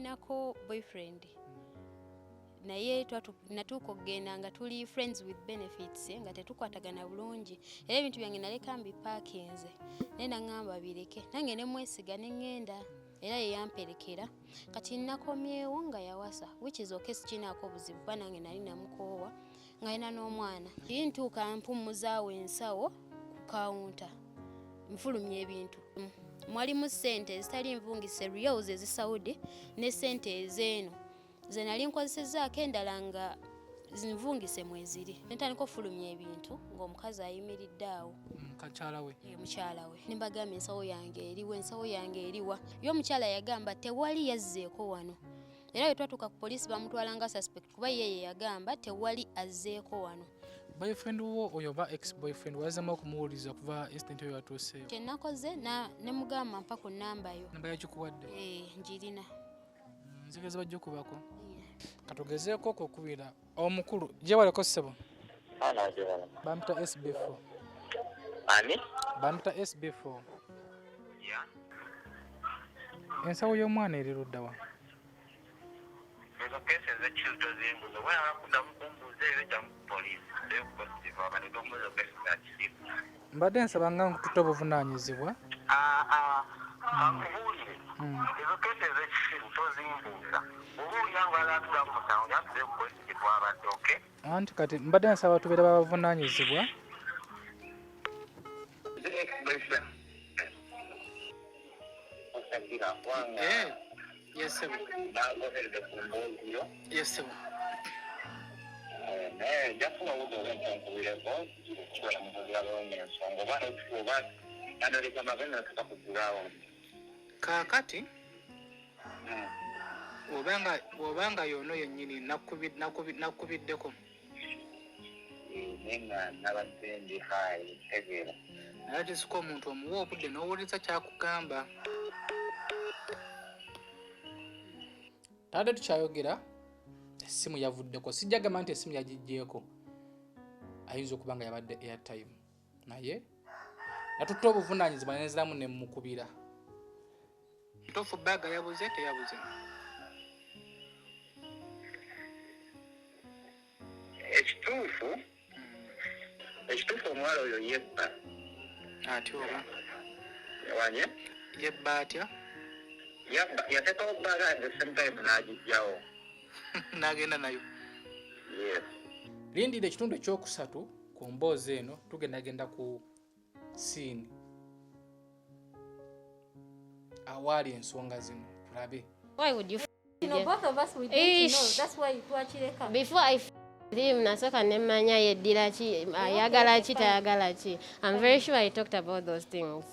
nalinako boyfriend naye natuuka okugenda nga tuli friends with benefits nga tetukwatagana bulungi era ebintu byange naleka mbipaakinze naye naŋŋamba bireke nange ne mwesiga ne ŋŋenda era ye yamperekera kati nakomyewo nga yawasa which is okay sikinaako obuzibu kuba nange nali namukoowa ng'alina n'omwana ntuuka mpummuzaawo ensawo ku kawunta nfulumya ebintu mwalimu ssente ezitali nvungise reals ezisaudi ne ssente ezeeno ze nali nkozesezzaako endala nga zinvungise mweziri nentandika ofulumya ebintu ng'omukazi ayimiridde awo mukyala we nembagamba ensawo yange eriwa ye omukyala yagamba tewali yazzeeko wano era bwe twatuuka ku poliisi bamutwala nga suspect kuba ye yagamba tewali azzeeko wano. Boyfriend wo oyo oba ex boyfriend wazama okumuwuliza kuva incident eyo yatuuseeyo? Kye nakoze ne mugamba mpa ku namba yo. Namba yakikuwadde? Njirina. Nzigeza bajja okubako? Katugezeeko okukubira omukulu gyewaleko ssebo? Bamuta SB4. Ani? Bamuta SB4. Ensawo y'omwana eri ludda wa? Ezo kesi ez'ekizito z'embuzo wera kuddamu kumbuuza eyo gya mu poliisi eyokupositiva abaleka omubuuza kesi za kisimu. Mbadde nsaba nga nkututte obuvunaanyizibwa. Bakubuulire ezo kesi ez'ekisimu tozimbuuza obuulira ng'alaatuga mu musango yatuze ku poliisi gye twabadde oke. Anti kati mbadde nsaba tubeere babavunaanyizibwa. Yes, sir. Yes, sir. Kakati obanga yono yennyini nakubiddeko naye tisika omuntu omuwa obudde n'owuliza kyakugamba. Tadde tukyayogera essimu yavuddeko sijjagamba nti essimu yagiggyeeko ayinza okuba nga yabadde airtime naye natutta obuvunaanyizibwa nenziramu ne mukubira. Ntuufu baaga yabuze teyabuze? Ekituufu omuwala oyo yebba. Ati oba wanye yebba atya? Yateekawo bbaaga at the same time n'agiggyawo. N'agenda nayo? Yes. Lindira ekitundu ekyokusatu ku mboozi eno tugendagenda ku siini awaali ensonga zino tulabe. Why would you both of us we don't know. That's why twakireka. Before I him nasooka nemanya yeddira ki ayagala ki tayagala ki. I'm very sure I talked about those things.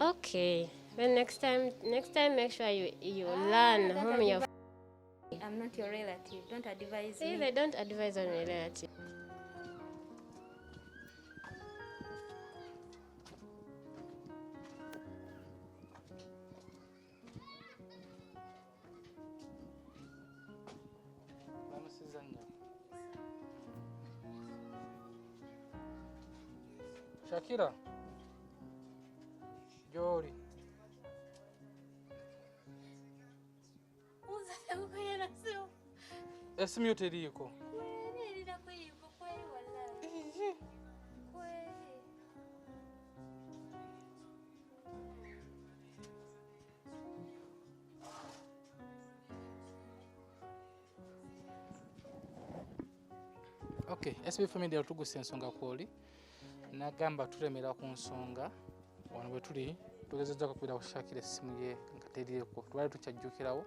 Okay. Then next time make sure you learn whom you're. I'm not your relative. Don't advise me. They don't advise on your relative. Shakira, Jori. Esimu yo teriiko. Okay, SB4 MEDIA tuguse ensonga kwoli. Nagamba tulemera ku nsonga wano bwe tuli tugezezza okubira ku Shakira essimu ye nga teriiko. Twali tukyajjukirawo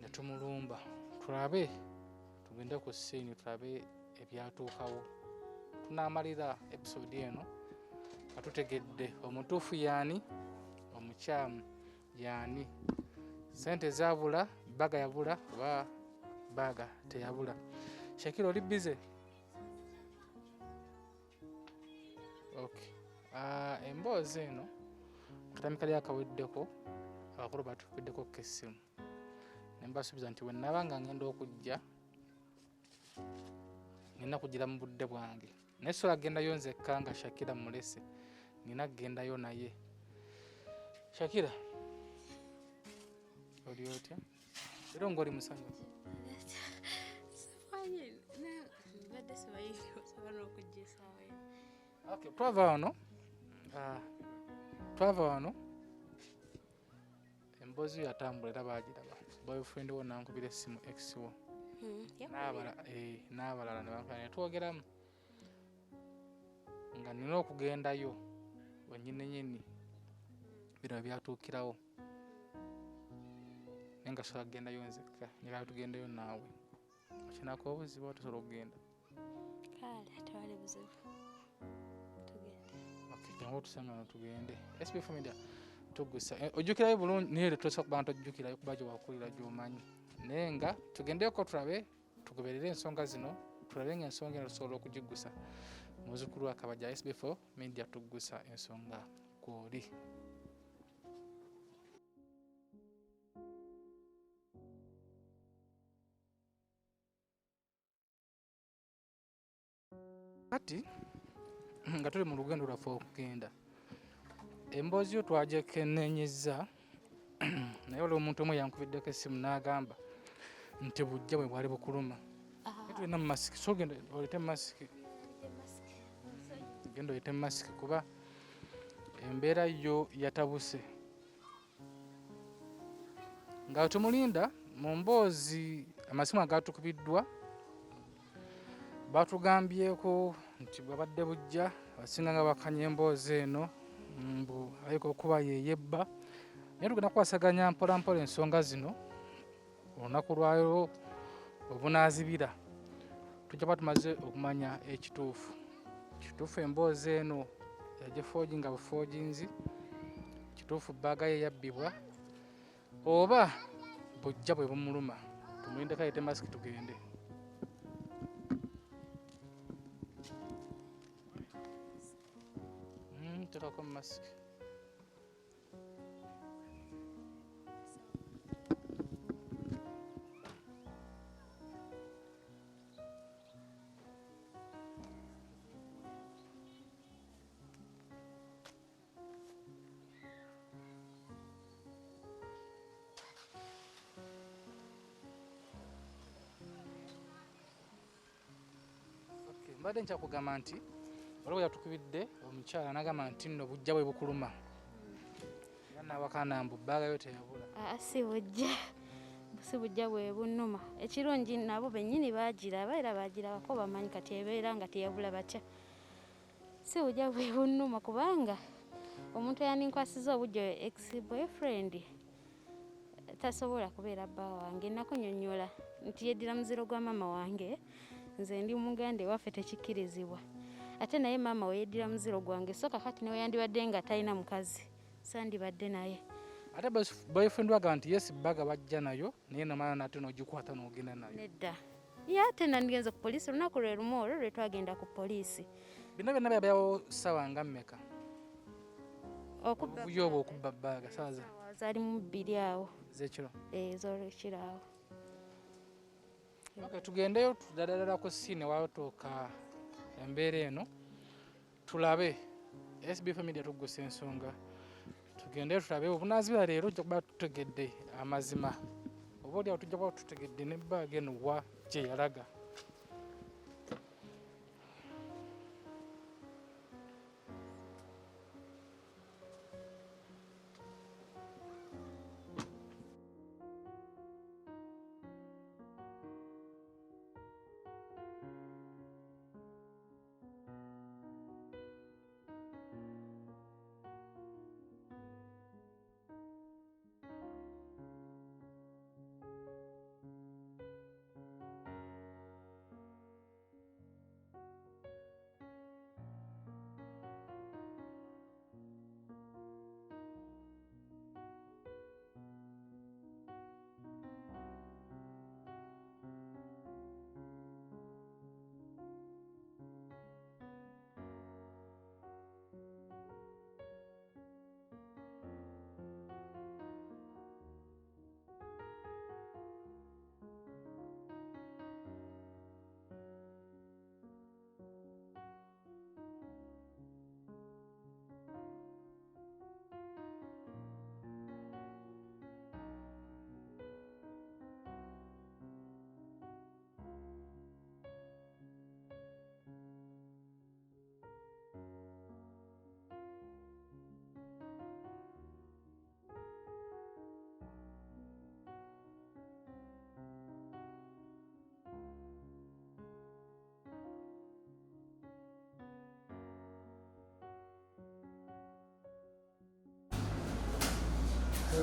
ne tumulumba tulabe tugende ku ssiini tulabe ebyatuukawo. Tunaamalira episode eno nga tutegedde omutuufu yaani omukyamu yaani, sente zaabula, baga yabula oba baga teyabula. Shakira oli bize? Okay. Emboozi eno katamika lyakaweddeko abakulu batukubiddeko kessimu ne mbasuubiza nti wennaba nga ngenda okujja nina kugira mu budde bwange naye sola gendayo nzekka nga Shakira mulese nina kugendayo naye Shakira oli otya era ng'oli musanyufu okay twava wano emboozi yatambula era baagiraba boyfriend wo nankubira essimu ex wo n'abalala ne bankubira ne twogeramu nga nina okugendayo wennyini bino byatuukirawo naye nga sobola kugendayo nzekka njagala tugendeyo naawe okinako obuzibu oba tosobola okugenda kale tewali buzibu tugende jangu otusanga no tugende SB4 MEDIA tugusa ojjukirayo bulungi naye tosobola kuba tojjukirayo kuba gye wakulira gy'omanyi naye nga tugendeyoko tulabe tugoberere ensonga zino tulabe ng'ensonga eno tusobola okugigusa muzzukulu wa Kabajja SB4 MEDIA tugusa ensonga kw'oli. Kati nga tuli mu lugendo lwaffe okugenda emboozi yo twagyekenneenyezza naye waliwo omuntu omu yankubiddeko essimu n'agamba nti bujja bwe bwali bukuluma tulina mu masiki so genda olete masiki genda olete masiki kuba embeera yo yatabuse nga tumulinda mu mboozi amasimu agatukubiddwa batugambyeko nti bwabadde bujja abasinga nga bakanya emboozi eno mbu aliko okuba yeyebba naye tugenda kukwasaganya mpolampola ensonga zino olunaku lwayo obunaazibira tujja kuba tumaze okumanya ekituufu emboozi eno yagifoogi nga bufooginzi kituufu bbaaga ye yabbibwa oba bujja bwe bumuluma tumulindeko ayite masiki tugende. Tekako masiki mbadde nkyakugamba nti waliwo yatukubidde omukyala n'agamba nti nno bujja bwe bukuluma era n'awakana mbu bbaaga yo teyabula. si bujja bwe bunnuma ekirungi nabo bennyini baagiraba era baagirabako bamanyi kati ebeera nga teyabula batya si bujja bwe bunnuma kubanga omuntu eyaninkwasiza obujja ex boyfriend tasobola kubeera bba wange nakunyonnyola nti yeddira muziro gwa maama wange nze ndi muganda ewaffe tekikkirizibwa ate naye maama we yeddira muziro gwange so kakati newe yandibadde nga talina mukazi sandibadde naye ate boyfriend waga nti yesi bbaga bajja nayo naye namala nate n'ogikwata n'ogenda nayo nedda ye ate nandigenze ku poliisi olunaku lwe lumu olwo lwe twagenda ku poliisi bino byonna byabyawo ssaawa nga mmeka okubuyo obwo okubba bbaaga saaza zaali mu bbiri awo z'ekiro ez'olwekiro awo tugendeyo tudadaddala ku siine watuuka embeera eno tulabe SB4 MEDIA tugusa ensonga tugendeyo tulabe obunaazibira leero ojja kuba tutegedde amazima oba oli awo tujja kuba tutegedde n'ebbaaga eno wa gye yalaga.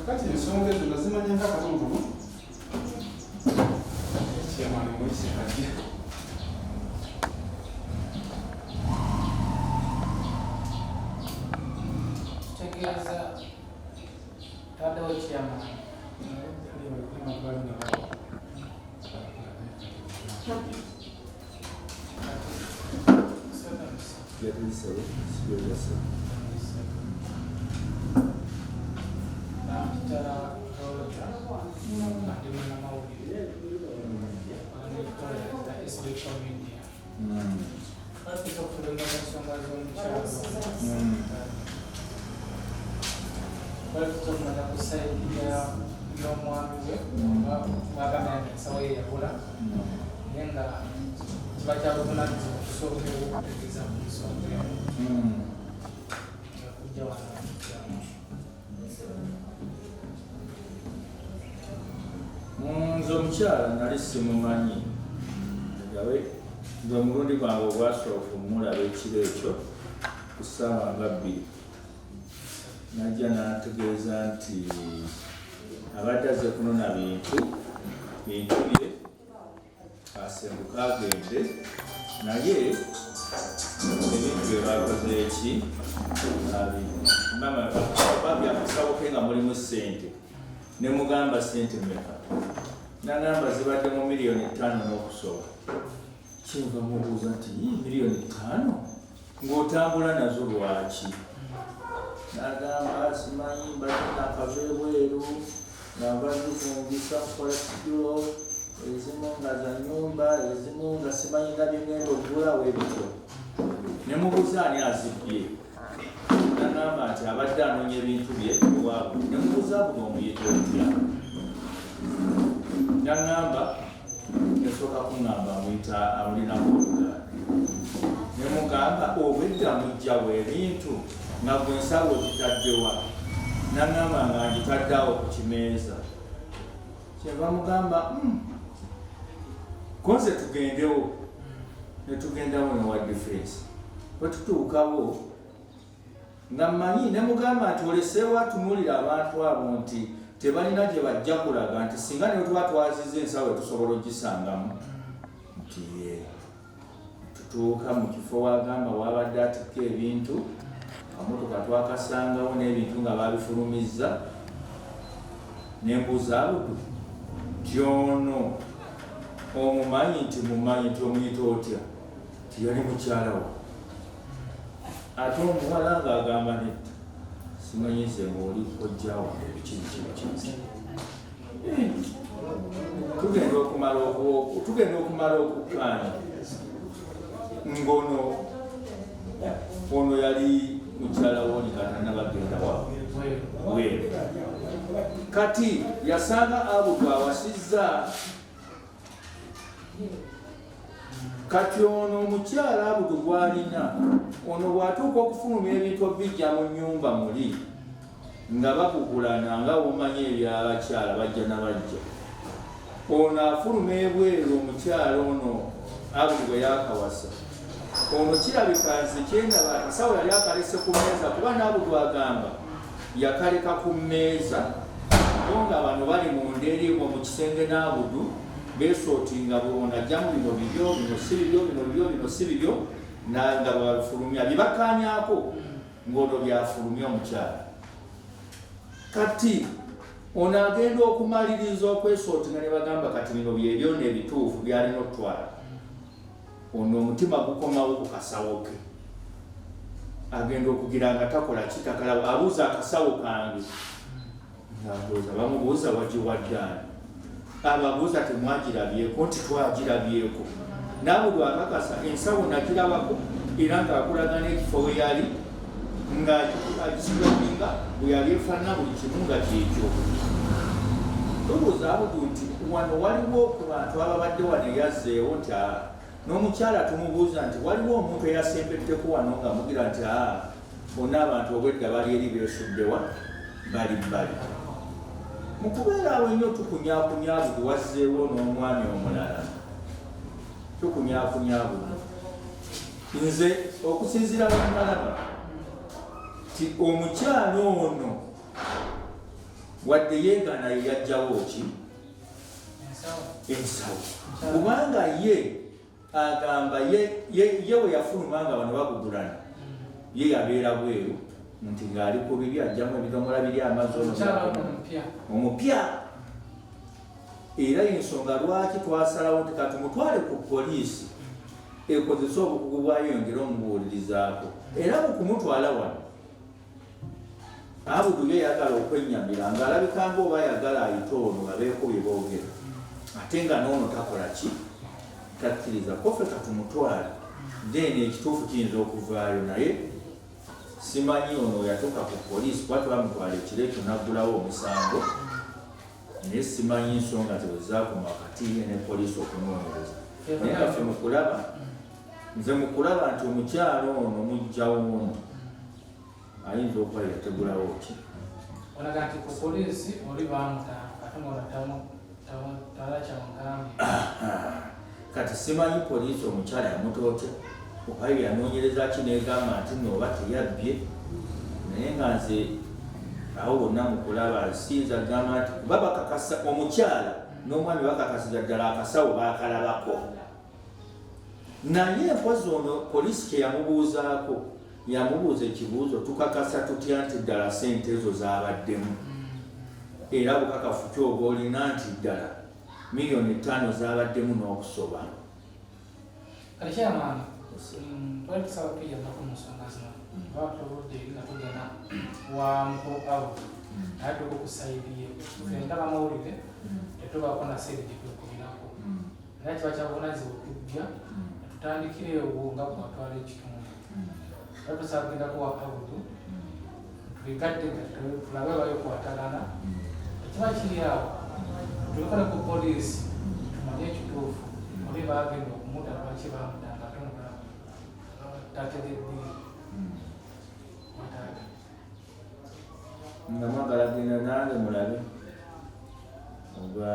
kakati ensonga ezo nazimanya nga katonotono kyamani mwisi ajja tegeeza taddewo kyamani SB4 MEDIA. Bafite okulemba ensonga z'omukyalo. Bafite okumanya ku sayidi y'omwami we mwagambye nti ensawo ye yabula naye nga kiba kyabuvunaanyizibwa okusobola okutegeeza ku nsonga eyo nga kujja wano nze omukyala nali simumanyi gawe nze omulundi gwange ogwasooka omulaba ekiro ekyo ku ssaawa nga 2 najja n'antegeeza nti abadde azze kunona bintu bye asenguka agende naye ebintu bye bakoze eki mama byakusawo ke nga mulimu ssente ne mugamba ssente mmeka nagamba zibadde mu miliyoni 5 n'okusoba kyenva mubuuza nti miliyoni 5 ng'otambula nazo lwaki nagamba simanyi mbadde nakava ebweru nga bazivungisa kukola kidulo ezimu nga za nyumba ezimu nga simanyi nga byengenda okugulawo ebityo ne mubuuza ani azibbye nagamba nti abadde anoonya ebintu bye ewaabwe ne mubuuza buli omuyita otya nagamba esooka kuŋŋamba amuyita amulinako oluganda ne mugamba obwedda mujjawo ebintu nga gwe nsaba okitaddewa nagamba nga ngitaddeawo ku kimeeza kyenva mugamba konze tugendewo netugendawo newa difference bwetutuukawo nga mmanyi ne mugamba nti oleseewo atunuulira abantu abo nti tebalina gye bajja kulaga nti singa ne tuba twaziza ensawo tusobola ogisangamu nti tutuuka mu kifo wagamba wabadde atikka ebintu kamotoka twakasangawo n'ebintu nga babifulumizza nembuuza abudu tyono omumanyi nti mumanyi nti omuyita otya tiyali mukyalawo ate omuwala ng'agamba netta simanyize ngaoli kojjawo ebikinkikinsi tugenda okumala okukkaanya ngono ono yali mukyala woni katana bagenda wewe kati yasanga abudu awasizza kati ono omukyala abudu gwalina ono bwatuuka okufulumya ebintu bijja mu nnyumba muli nga bakugulana nga omanyi ebyabakyala bajja nabajja ono afuluma ebweru omukyala ono abudu bwe yakawasa ono kirabika nze kyendaba akasawo yali akalese ku mmeeza kuba n'abudu agamba yakaleka ku mmeeza bo nga bano bali mu ndeerimu mu kisenge n'abudu besootinga bona ajjamu bino bibyo bino si bibyo bino bibyo bino si bibyo nga babifulumya bibakaanyako ng'ono byafulumya omukyala kati ono agenda okumaliriza okwesootinga ne bagamba kati bino byebyo n'ebituufu byalina okutwala ono omutima gukomawo ku kasawo ke agenda okugira nga takola kitakalabo abuuza akasawo kange ng'abuuza bamubuuza wagiwaddaani ababuuza temwagirabyeko nti twagirabyeko n'abudu akakasa ensawo nagirabako era ng'akulaga n'ekifo we yali ng'agisibabinga bwe yali efaanana buli kimu nga kyekyo tubuuza abudu nti wano waliwo ku bantu ababadde wano eyazzeewo nti n'omukyala tumubuuza nti waliwo omuntu eyasembetteku wano nga mugira nti bonna abantu obwedda bali eri beesuddewa bali mukubeera awo ennyo tukunyakunya abudu wazzeewo n'omwami omulala tukunyakunya abudu nze okusinziira bambalaba ti omukyala ono wadde yeegaana ye yajjawo ki ensawo kubanga ye agamba ye we yafuluma nga bano bagugulana ye yabeera bweru nti ng'ali ku bibi ajjamu ebidomola biri amazzi omupya era y'ensonga lwaki twasalawo nti katumutwale ku poliisi ekozesa obukugu bwayo engeri omubuulirizaako era mu kumutwala wano Abudu ye yagala okwennyamira ng'alabika ng'oba yagala ayite ono babeeko bye boogera ate nga n'ono takola ki takkiriza kofe katumutwale then ekituufu kiyinza okuvaayo naye simanyi ono yatuuka ku poliisi kuba tebamutwala ekiro ekyo naggulawo omusango naye simanyi nsonga zewezaakoma wakati ne poliisi okunoonyereza naye kaffe mukulaba nze mukulaba nti omukyalo ono mujjawo ono ayinza okuba yategulawo ki olaga nti ku poliisi oli bamutanga ate ngaonatamu talakyamugambi kati simanyi poliisi omukyala yamutootya oba yanoonyereza ki negamba nti nooba teyabbye naye nga nze awo bonna mukulaba sinza gamba nti kuba bakakasa omukyala n'omwami bakakasiza ddala akasawo bakalabako naye mpozi ono poliisi kye yamubuuzaako yamubuuza ekibuuzo tukakasa tutya nti ddala sente ezo zabaddemu era bukakafu kyoba olina nti ddala miliyoni 5 zabaddemu n'okusoba kale kyamaani twali tusaba tuyamba ku nsonga zino batuludde nga tugenda wamukulu abo naye tukukusaidiye fenga bamawulire tetubaako na sente gyetukubirako naye kiba kyabunazibwa okujja tutandikirewo nga bwatwala ekitundu tusaba kugendako wa Abudu tuligadde tulabe bayokwatalana ekiba kiri awo tulekole ku poliisi tumanye ekituufu oli bagenda okumuta lwaki bamutanga tategedde nga mwagala genda nange mulabe oba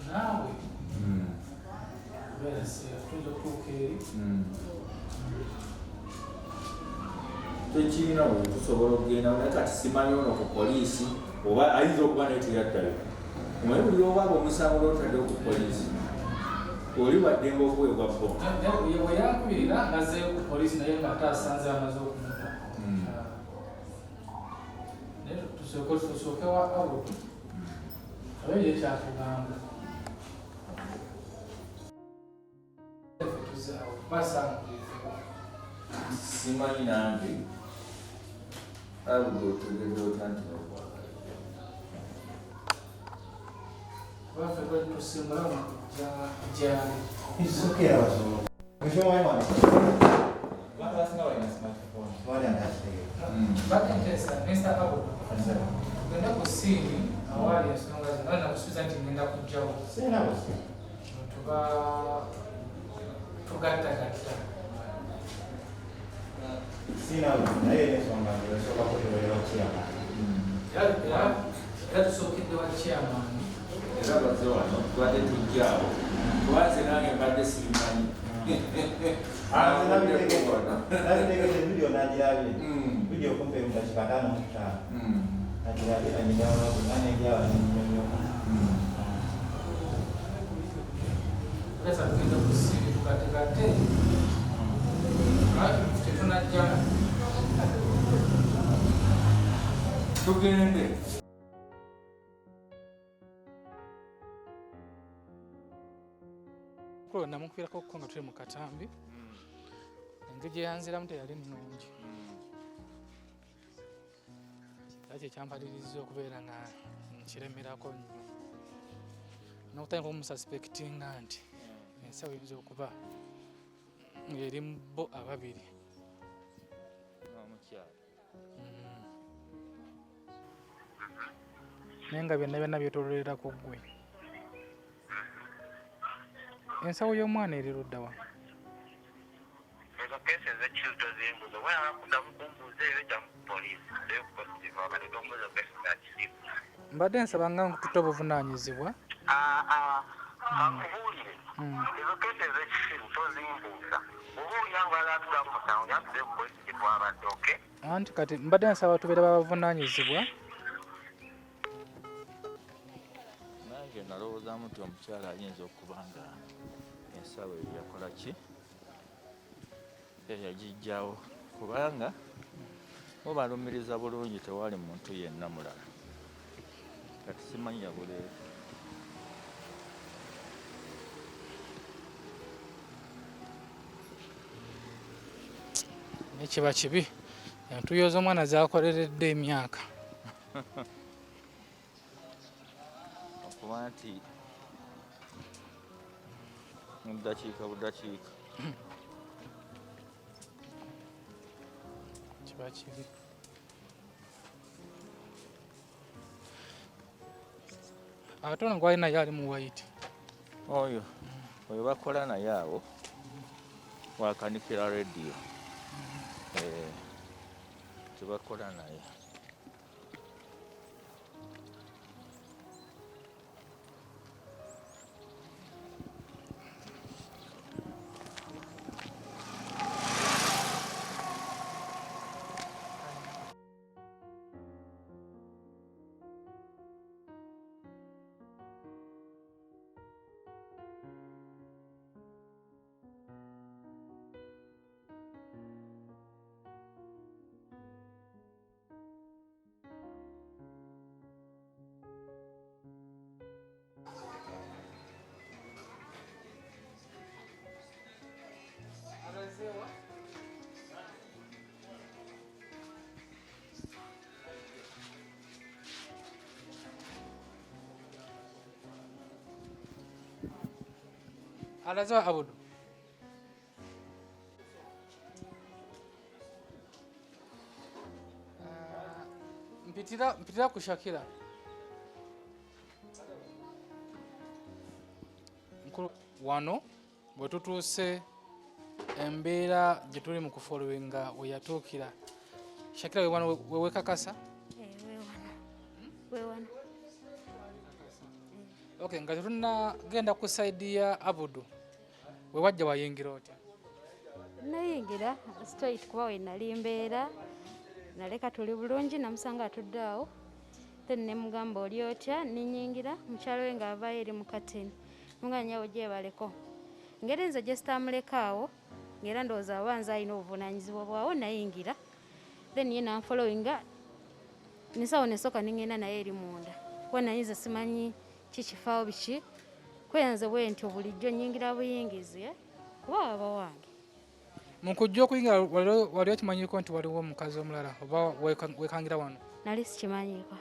naawe beera tuyinza okutuuka eri tekirina bwe tusobola okugenda naye kati simanyi ono ku poliisi oba ayinza okuba naye teyaddayo omanyi buli obaaba omusango lwotaddewo ku poliisi oli waddenga okuweebwa bo bwe yankubirira ngazeeyo ku poliisi naye nga taasanze amaze okumuta naye tusooke wa Abudu abe ye kyatugamba simanyi nange Abudu otegedde otya nti baffe tusimbula gyali Isokera basobola. Mwisho wa imani. Watu wasinga wana smartphone. Wale andachitegeka. batentesa Mr. Abudu tugenda ku siini awali ensonga zino na kusubiza nti ngenda kujjawo Sina bosi. tuba tugattagatta Sina bosi. Naye ensonga ndio soka kutolewa kyama. era tusookedde wa chairman era bazze wano twadde tujjaawo twaze nange mbadde simanyi Nabitegete video najirabye. Video kumpe mudakika 5 mu 5. Najirabye na nyawa kunane ngyawa ni nyonyo. pesa tugenda ku siini tugattagatte tetunajja tugende kulo namukubirako okuko nga tuli mu katambi engeri gye yanziramu teyali nnungi era kyekyampadiriza okubeera nga nkiremerako nnyo n'okutandika okumususpectinga nti ensawo eyinza okuba ng'eri mu bo ababiri naye nga byonna byonna byetololerako ggwe ensawo y'omwana eri luddawa ezo kesi ez'ekizito z'embuzo weyakuddamu kumbuuza ebyo kya poliisi ey'okupositiva akaleka omubuuza kesi zakirimu mbadde nsaba nga nkututte obuvunaanyizibwa akubuulire ezo kese ez'ekifiru tozimbuuza oba olyanga alaatula ku musango yatule ku polisi gye twabadde oke anti kati mbadde nsaba tubeere babavunaanyizibwa nange nalowoozaamu nti omukyala ayinza okuba nga ensawo eyo yakola ki yagijjawo kubanga mubalumiriza bulungi tewali muntu yenna mulala kati simanyi yabuleero nekiba kibi entuyo z'omwana zakoleredde emyaka okuba nti mudakiika budakiika kiba kibi ate ono gwali naye ali mu white oyo bakola naye awo wakanikira rediyo tebakola naye alazewa abudu mpitira ku Shakira nkulu wano bwe tutuuse embeera gye tuli mu kufolowinga we yatuukira Shakira wewano wewekakasa Wewano. okay nga tetunagenda ku saidi ya abudu wewajja wayingira otya Nayingira straight kuba we nali mbeera naleka tuli bulungi namusanga atudde awo then ne mugamba oli otya ninyingira mukyalo we ng'avaayo eri mu kateni nga nyawo gyebaleko ngeri nze gye sitamuleka awo ng'era ndowooza abanza alina obuvunaanyizibwa bwawo nayingira then ye nanfolowinga nisawo nesooka ningenda naye eri munda kuba nayinza simanyi kikifaawo biki kweyanze bwe nti bulijjo nyingira buyingizi kuba waba wange mu kujja okuyingira wali okimanyiko nti waliwo omukazi omulala oba wekangira wano nali sikimanyiko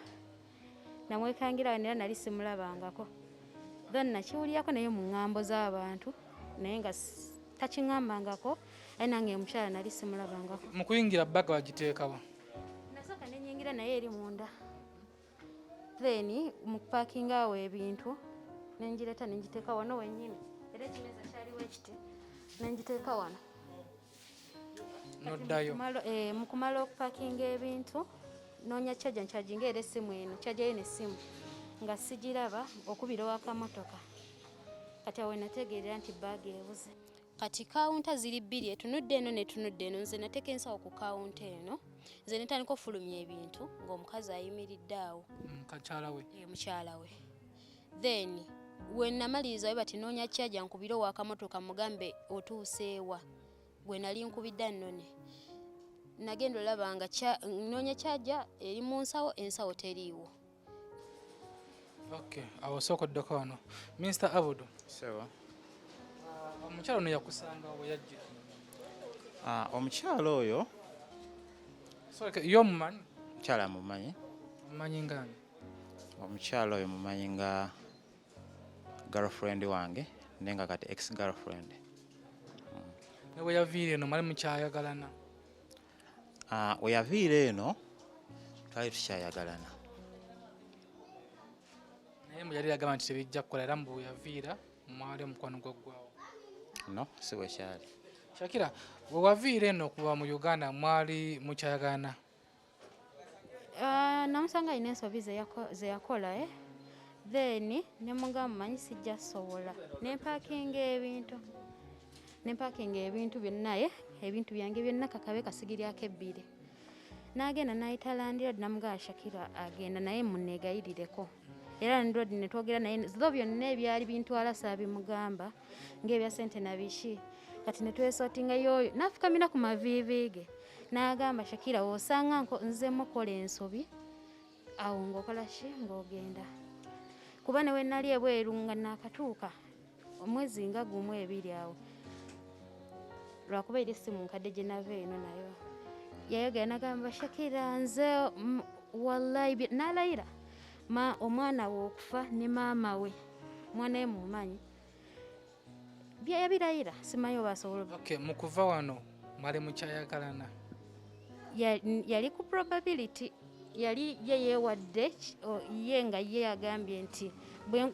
namwekangira wano era nali simulabangako then nakiwulirako naye mu ŋŋambo z'abantu naye nga takiŋŋambangako aye nange mukyala nali simulabangako mu kuyingira baga wagiteekawa nasooka nenyingira naye eri munda then mu kupaakinga awo ebintu nengireeta nengiteeka wano wennyini era ekimeza kyaliwo ekiti nengiteeka wano noddayo mu kumala okupaakinga ebintu noonya kyaja nkyajinga era essimu eno kyajayo n'essimu nga sigiraba okubira wakamotoka kati awo nategeerera nti baaga ebuze kati kawunta ziri bbiri etunudde eno netunudde eno nze nateeka ensawo ku kawunta eno nze netandika ofulumya ebintu ng'omukazi ayimiridde awo mukyala we then we namaliriza we bati noonya kyaja nkubire wakamotoka mugambe otuuseewa gwe nali nkubidde nnone nagenda olabanga noonya kyaja eri mu nsawo ensawo teriiwo okay awo sookoddeko wano Mr. Abudu Sawa. omukyala ono yakusanga we yajjira Omukyala oyo yo mumanyi mukyala mumanyi mumanyi ngani omukyala oyo mumanyi nga girlfriend wange nenga kati ex girlfriend newe yaviire eno mwali mukyayagalana we yaviire eno twali tukyayagalana naye mbu yali yagamba nti tebijja kukola era mbu yaviira mwali omukwano gwaggwawo no si bwe kyali Shakira we waviire eno okuva mu Uganda mwali mukyayagana namusanga alina ensobi ze yakola then ne mugamba manyi sijja sobola ne mpakinga ebintu byonna ebintu byange byonna kakabe kasigiryako ebbiri n'agenda n'ayita landlord namugamba Shakira agenda naye munneegayirireko era landlord ne twogera naye zo byonna ebyali bintwala saabimugamba ng'ebya sente na biki kati ne twesotinga yoyo n'afukamira ku maviivi ge n'agamba Shakira osanga nzemu kola ensobi awo ng'okola ki ng'ogenda kuba ne we nali ebweru nga naakatuuka omwezi nga gumu ebiri awo lwakuba eri essimu nkadde gye nava eno nayo yayogera n'agamba Shakira nze wallahi n'alayira omwana we okufa ne maama we omwana we mumanyi yabirayira simanyi oba asobola mu kuva wano mwali mukyayagalana yali ku probability yali yeyeewadde ye nga ye agambye nti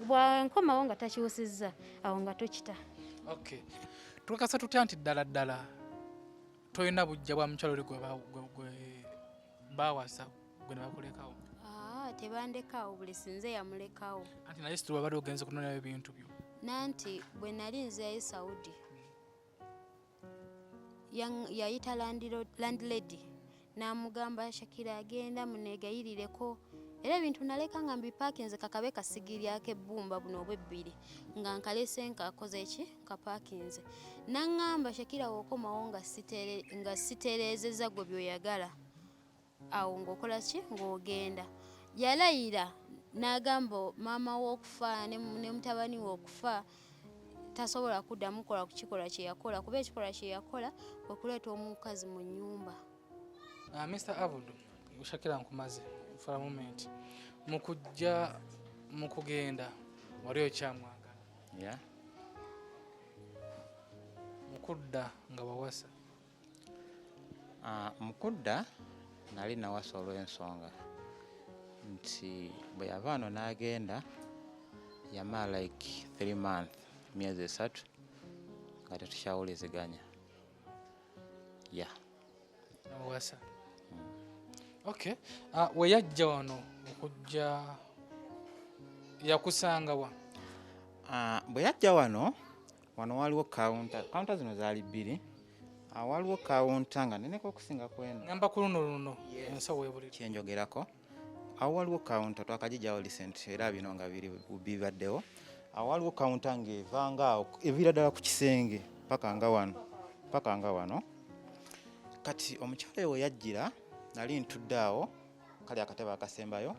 bwankomawo nga takiwusizza awo nga tokita tukakasa tutya nti ddala tolina bujja bwa mukyalo oli gwe baawasa gwe ne bakulekawo tebandekawo buli sinze yamulekawo anti naye situlwa bali ogenze kunonayo ebintu byo nanti bwe nali nzeyo Saudi yayita landlady n'amugamba Shakira agenda muneegayirireko era ebintu naleka nga mbipaakinze kakabe kasigiryako ebbumba buno obwebbiri nga nkalese nkakoze ki kapaakinze n'aŋŋamba Shakira wokomawo nga sitereezezza gwe byoyagala awo ng'okola ki ng'ogenda yalayira n'agamba maama w'okufa ne mutabani w'okufa tasobola kuddamu kola kukikola kye yakola kuba ekikola kye yakola okuleeta omukazi mu nnyumba. Mr. Avudu, Shakira nkumaze for a moment. Mukugenda wali okyamwagala. Yeah. Mukudda nga wawasa. Mukudda nali nawasa olw'ensonga nti bwe yava wano n'agenda yamala like 3 months myezi 3 nga tetukyawuliziganya. Yeah. Nawasa. Okay. We yajja wano okujja yakusanga wa? Bwe yajja wano waliwo counter zino zaali 2. Waliwo counter nga neneko okusinga kweno. Ngamba ku luno ensawo ebuli kyenjogerako. Waliwo counter twakagijjawo recent era bino nga bibaddewo. Waliwo counter ng'evanga evira ddala ku kisenge paka nga wano. Kati omukyala we yajjira nali ntudde awo kali akatebe akasembayo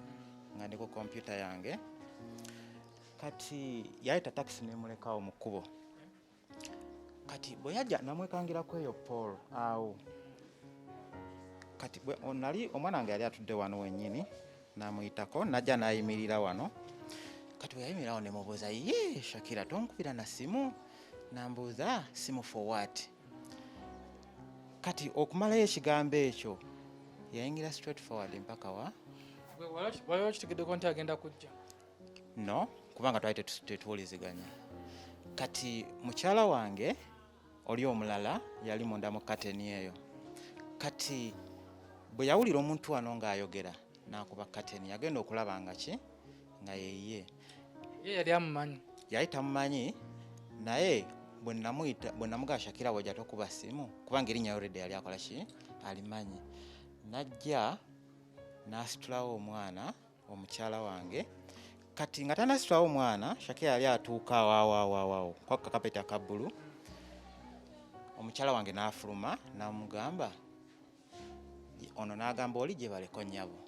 nga ndi ku kompyuta yange. Kati yayita taxi nemulekawo mu kkubo. Kati bwe yajja namwekangirako eyo Paul awo. Kati nali omwana wange yali atudde wano wennyini namuyitako najja nayimirira wano. Kati bwe yayimirirawo ne mubuuza ye Shakira tonkubira na simu? Nambuuza simu for what? Kati okumalayo ekigambo ekyo yayingira straight forward mpaka wa waliwo kitegeddeko nti agenda kujja? No, kubanga twali tetuwuliziganya. Kati mukyala wange oli omulala yali munda mu kateni eyo. Kati bwe yawulira omuntu wano ng'ayogera n'akuba kateni yagenda okulaba nga ki nga yeye yali amumanyi. Yali tamumanyi naye bwe namugaa Shakira wajja tokuba simu kubanga erinnya already yali akola ki alimanyi. Najja n'asitulawo omwana omukyala wange. Kati nga tanasitulawo omwana Shakira yali atuuka awo kwa kakapeti akabbulu. Omukyala wange n'afuluma n'amugamba ono n'agamba oli gye baleko nnyabo.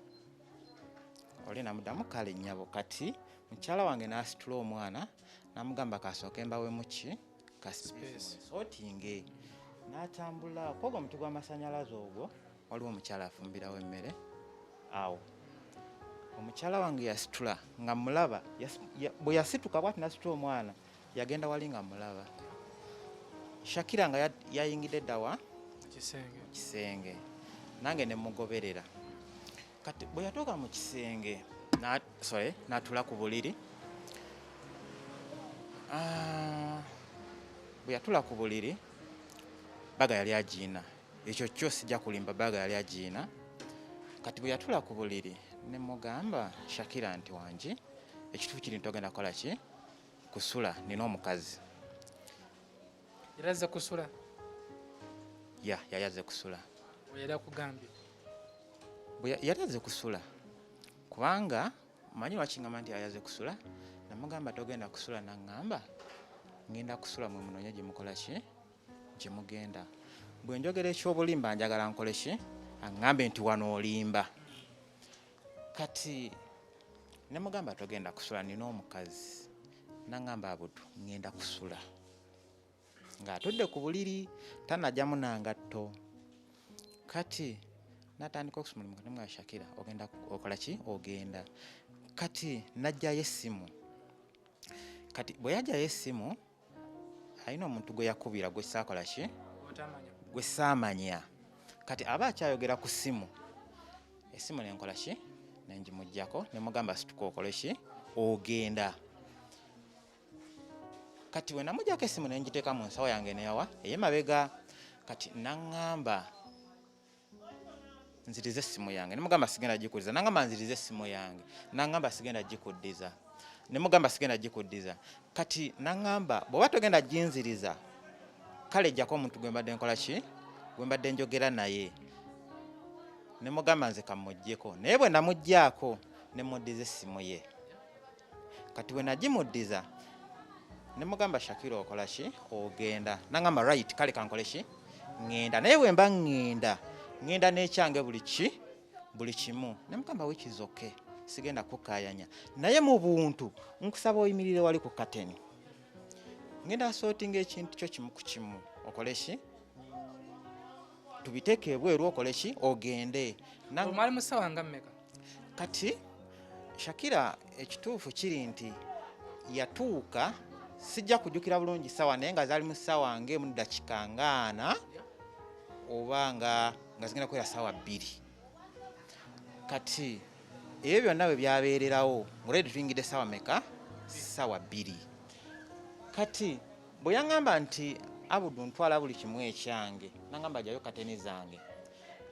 Oli namuddamu kale nnyabo. Kati mukyala wange n'asitula omwana n'amugamba kasooke mbawe muki kasootinge n'atambula kwogo omuti gw'amasannyalaze ogwo waliwo omukyala afumbirawo emmere awo. Omukyala wange yasitula nga mulaba bwe yasituka bwati nasitula omwana yagenda wali nga mulaba. Shakira nga yayingidde ddawa kisenge nange ne mugoberera. Kati bwe yatuuka mu kisenge n'atula ku buliri. Bwe yatula ku buliri baga yali agiina ekyo kyo sijja kulimba baga yali agiina. Kati bwe yatula ku buliri ne mugamba Shakira nti wangi ekituufu kiri ntogenda kukola ki kusula nina omukazi Yaraze kusula. yayaze kusula Oyera kugambye. yaraze kusula kubanga manyi lwakingamba nti ayaze kusula namugamba togenda kusula naŋŋamba ngenda kusula mwe munoonye gye mukola ki gye mugenda bwe njogera ekyobulimba njagala nkole ki aŋŋambe nti wano olimba kati ne mugamba togenda kusula nina omukazi naŋŋamba abudu ngenda kusula ng'atudde ku buliri tanajjamu nangatto kati natandika okusumula mukati mwa Shakira ogenda okola ki ogenda kati najjayo essimu kati bwe yajjayo essimu alina omuntu gwe yakubira gwe saakola ki gwe saamanya kati aba akyayogera ku ssimu essimu nenkola ki nenjimuggyako ne mugamba situka okole ki ogenda kati we namuggyako essimu nenjiteeka mu nsawo yange neyawa ey'emabega kati naŋŋamba nzirize essimu yange nemugamba sigenda gikuddiza naŋŋamba nzirize essimu yange naŋŋamba sigenda gikuddiza nemugamba sigenda gikuddiza kati naŋŋamba bw'oba togenda ginziriza kale jjako omuntu gwe mbadde nkola ki gwe mbadde njogera naye nemugamba nze kamuggyeko naye bwe namuggyako nemuddiza essimu ye kati bwe nagimuddiza nemugamba Shakira okola ki ogenda naŋŋamba right kale kankole ki ŋŋenda naye bwe mba ŋŋenda n'ekyange buli kimu nemugamba which is okay sigenda kukayanya naye mu buntu nkusaba oyimirire wali ku kateni ngenda sortinga ekintu kyo kimu ku kimu okole ki tubiteeke ebweru okole ki ogende Omwali musawa nga mmeka kati Shakira ekituufu kiri nti yatuuka sijja kujjukira bulungi sawa naye nga zaali mu ssaawa ng'emu dakika ngaana oba nga zigenda kwera ssaawa 2 kati ebyo byonna bwe byabeererawo ng'olwedde tuyingidde ssaawa meka ssaawa 2 kati bwe yaŋŋamba nti abudu ntwala buli kimu ekyange naŋŋamba jjayo kateni zange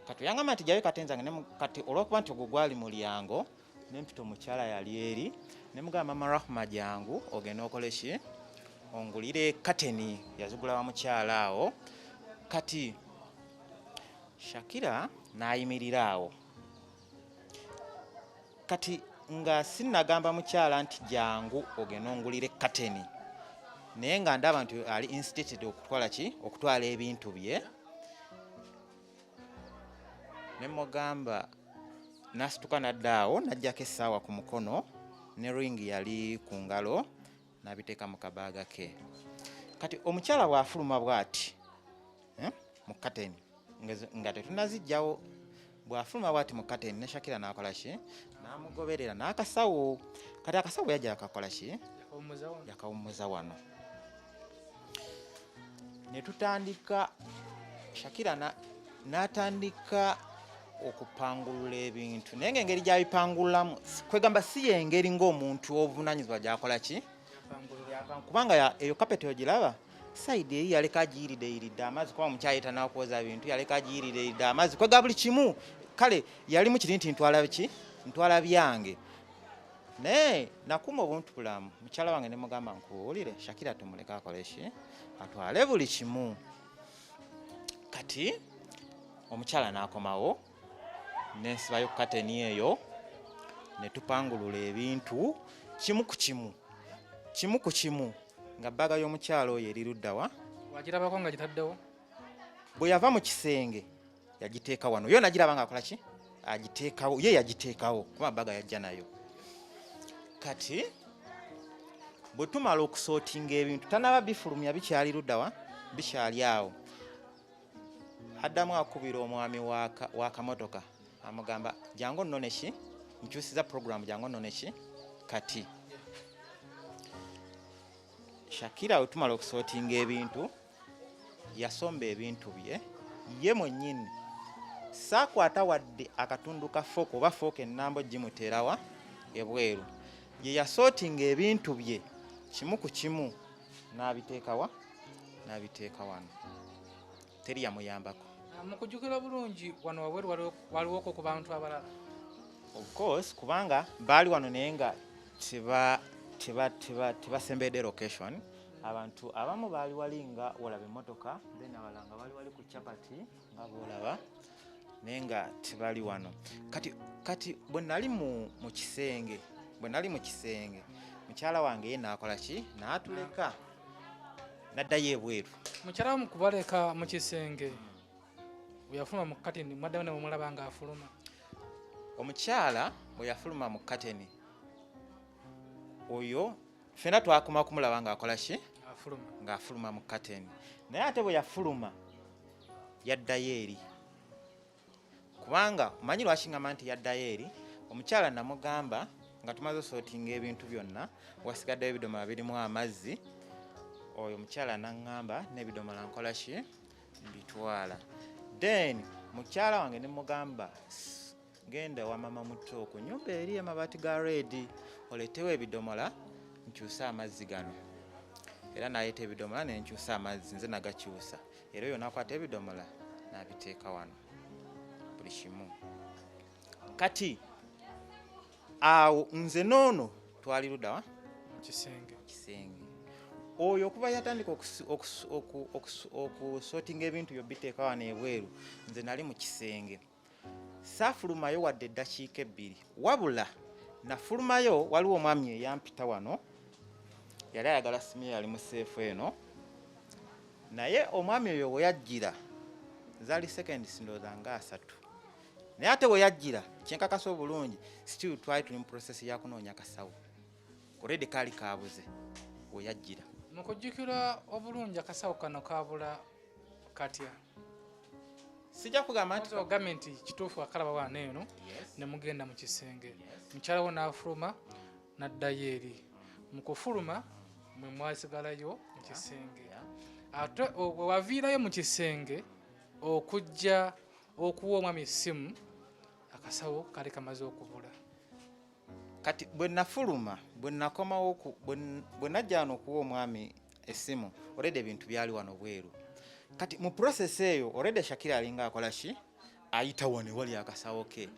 kati yaŋŋamba nti jjayo kateni zange kati olw'okuba nti ogwo gwali mulyango nempita omukyala yali eri nemugamba mama Rahma jangu ogenda okole ki ongulire kateni yazigula wa mukyala awo kati Shakira n'ayimirira awo kati nga sinnagamba mukyala nti jangu ogenda ongulire kateni naye nga ndaba nti ali instituted okutwala ki okutwala ebintu bye nemugamba nasituka naddaawo najjako essaawa ku mukono ne ringi yali ku ngalo n'abiteeka mu kabaaga ke kati omukyala bw'afuluma bw'ati mu kateni nga tetunazijjawo bw'afuluma bw'ati mu kateni ne Shakira n'akola ki n'amugoberera n'akasawo kati akasawo yajja yakakola ki yakawummuza wano ne tutandika Shakira n'atandika okupangulula ebintu naye ng'engeri gy'abipangululamu kwegamba si y'engeri ng'omuntu obuvunaanyizibwa gy'akola ki kubanga eyo kapeti ogiraba sayidi eri yaleka agiyiridde amazzi kuba omukyala yetanakwoza bintu yaleka agiyiridde amazzi kwega buli kimu kale yalimu kiri nti ntwala byange naye nakuuma obuntu bulamu mukyala wange ne mugamba nkuwulire Shakira tumuleke akole ki atwale buli kimu kati omukyala n'akomawo nensibayo ku kateni eyo ne tupangulula ebintu kimu ku kimu nga bbaga y'omukyala oyo eri luddawa wagirabako nga gitaddewo bwe yava mu kisenge yagiteeka wano yo nagiraba nga akola ki agiteekawo ye yagiteekawo kuba bbaga yajja nayo kati bwe tumala okusootinga ebintu tanaba bifulumya bikyali luddawa bikyali awo addamu akubira omwami wa kamotoka amugamba jangu nnone ki nkyusiza programu jangu nnone ki kati Shakira we tumala okusootinga ebintu yasomba ebintu bye ye mwennyini saakwata wadde akatundu ka fooko oba fooko ennambo gimuteerawa ebweru ye yasootinga ebintu bye kimu ku kimu n'abiteekawa n'abiteeka wano teri yamuyambako mukujjukira bulungi wano wabweru waliwoko ku bantu abalala of course kubanga baali wano naye nga tebasembedde location. Abantu abamu baali walinga olaba emmotoka then abalanga baali wali ku chapati nga boolaba naye nga tebali wano. Kati bwe nali mu kisenge mukyala wange ye naakola ki n'atuleka n'addayo ebweru. Mukyala wo mukubaleka mu kisenge bwe yafuluma mu kateni mwaddamu ne mumulaba ng'afuluma. Omukyala bwe yafuluma mu kateni oyo ffenna twakoma kumulaba ng'akola ki ng'afuluma mu kateni, naye ate bwe yafuluma yaddayo eri. Kubanga omanyi lwaki ngamba nti yaddayo eri, omukyala namugamba nga tumaze osootinga ebintu byonna wasigaddeyo ebidomola birimu amazzi. Oyo omukyala naŋŋamba n'ebidomola nkola ki mbitwala. Then mukyala wange ne mugamba genda wa mama muto ku nnyumba eri amabaati ga redi oleetewo ebidomola nkyusa amazzi gano. Era naleeta ebidomola ne nkyusa amazzi, nze nagakyusa. Era oyo nakwata ebidomola n'abiteeka wano buli kimu. Kati awo nze noono twali luddawa kisenge. Oyo okuba yatandika okusootinga ebintu byobiteeka wano ebweru, nze nali mu kisenge. Saafulumayo wadde eddakiika 2 wabula nafulumayo waliwo omwami eyampita wano yali ayagala simu yali mu seefu eno, naye omwami oyo we yajjira zaali seconds ndowooza nga 3. Naye ate we yajjira kyenkakasa obulungi still twali tuli mu process ya kunoonya kasawo already kaali kaabuze we yajjira. Mukujjukira obulungi akasawo kano kaabula katya? Sijja kugamba nti ogambe nti kituufu akalaba wano eno ne mugenda mu kisenge. Mukyala wo n'afuluma n'addayo eri. Mu kufuluma mwe mwasigalayo mu kisenge. Ate waviirayo mu kisenge okujja okuwa omwami essimu, akasawo kali kamaze okubula. Kati bwe nafuluma bwe nakomawo bwe najja wano okuwa omwami essimu already ebintu byali wano bweru. Kati mu process eyo already Shakira alinga akola ki ayita wano wali akasawo ke.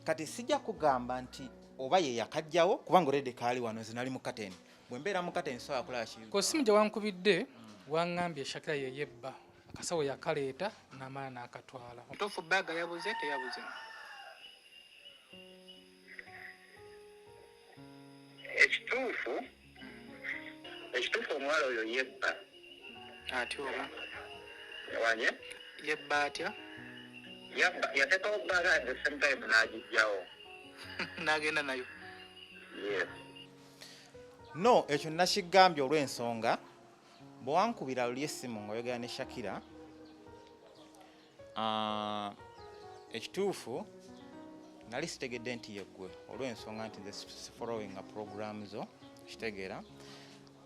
Kati sijja kugamba nti oba ye yakajjawo kubanga already kaali wano nze nali mu kateni. Bwe mbeera mu kateni so akola ki ko simu gye wankubidde waŋŋambye Shakira ye yebba akasawo yakaleeta n'amala n'akatwala. Otuufu baaga yabuze teyabuze? Ekituufu omuwala oyo yebba atyo oba wanye yebba atya? Yateekawo bbaaga at the same time n'agijjawo n'agenda nayo. Yes. No, ekyo nakigambye olw'ensonga bwe wankubira luli essimu ng'oyogera ne Shakira, ekituufu nali sitegedde nti yeggwe olw'ensonga nti nze following program zo kitegeera.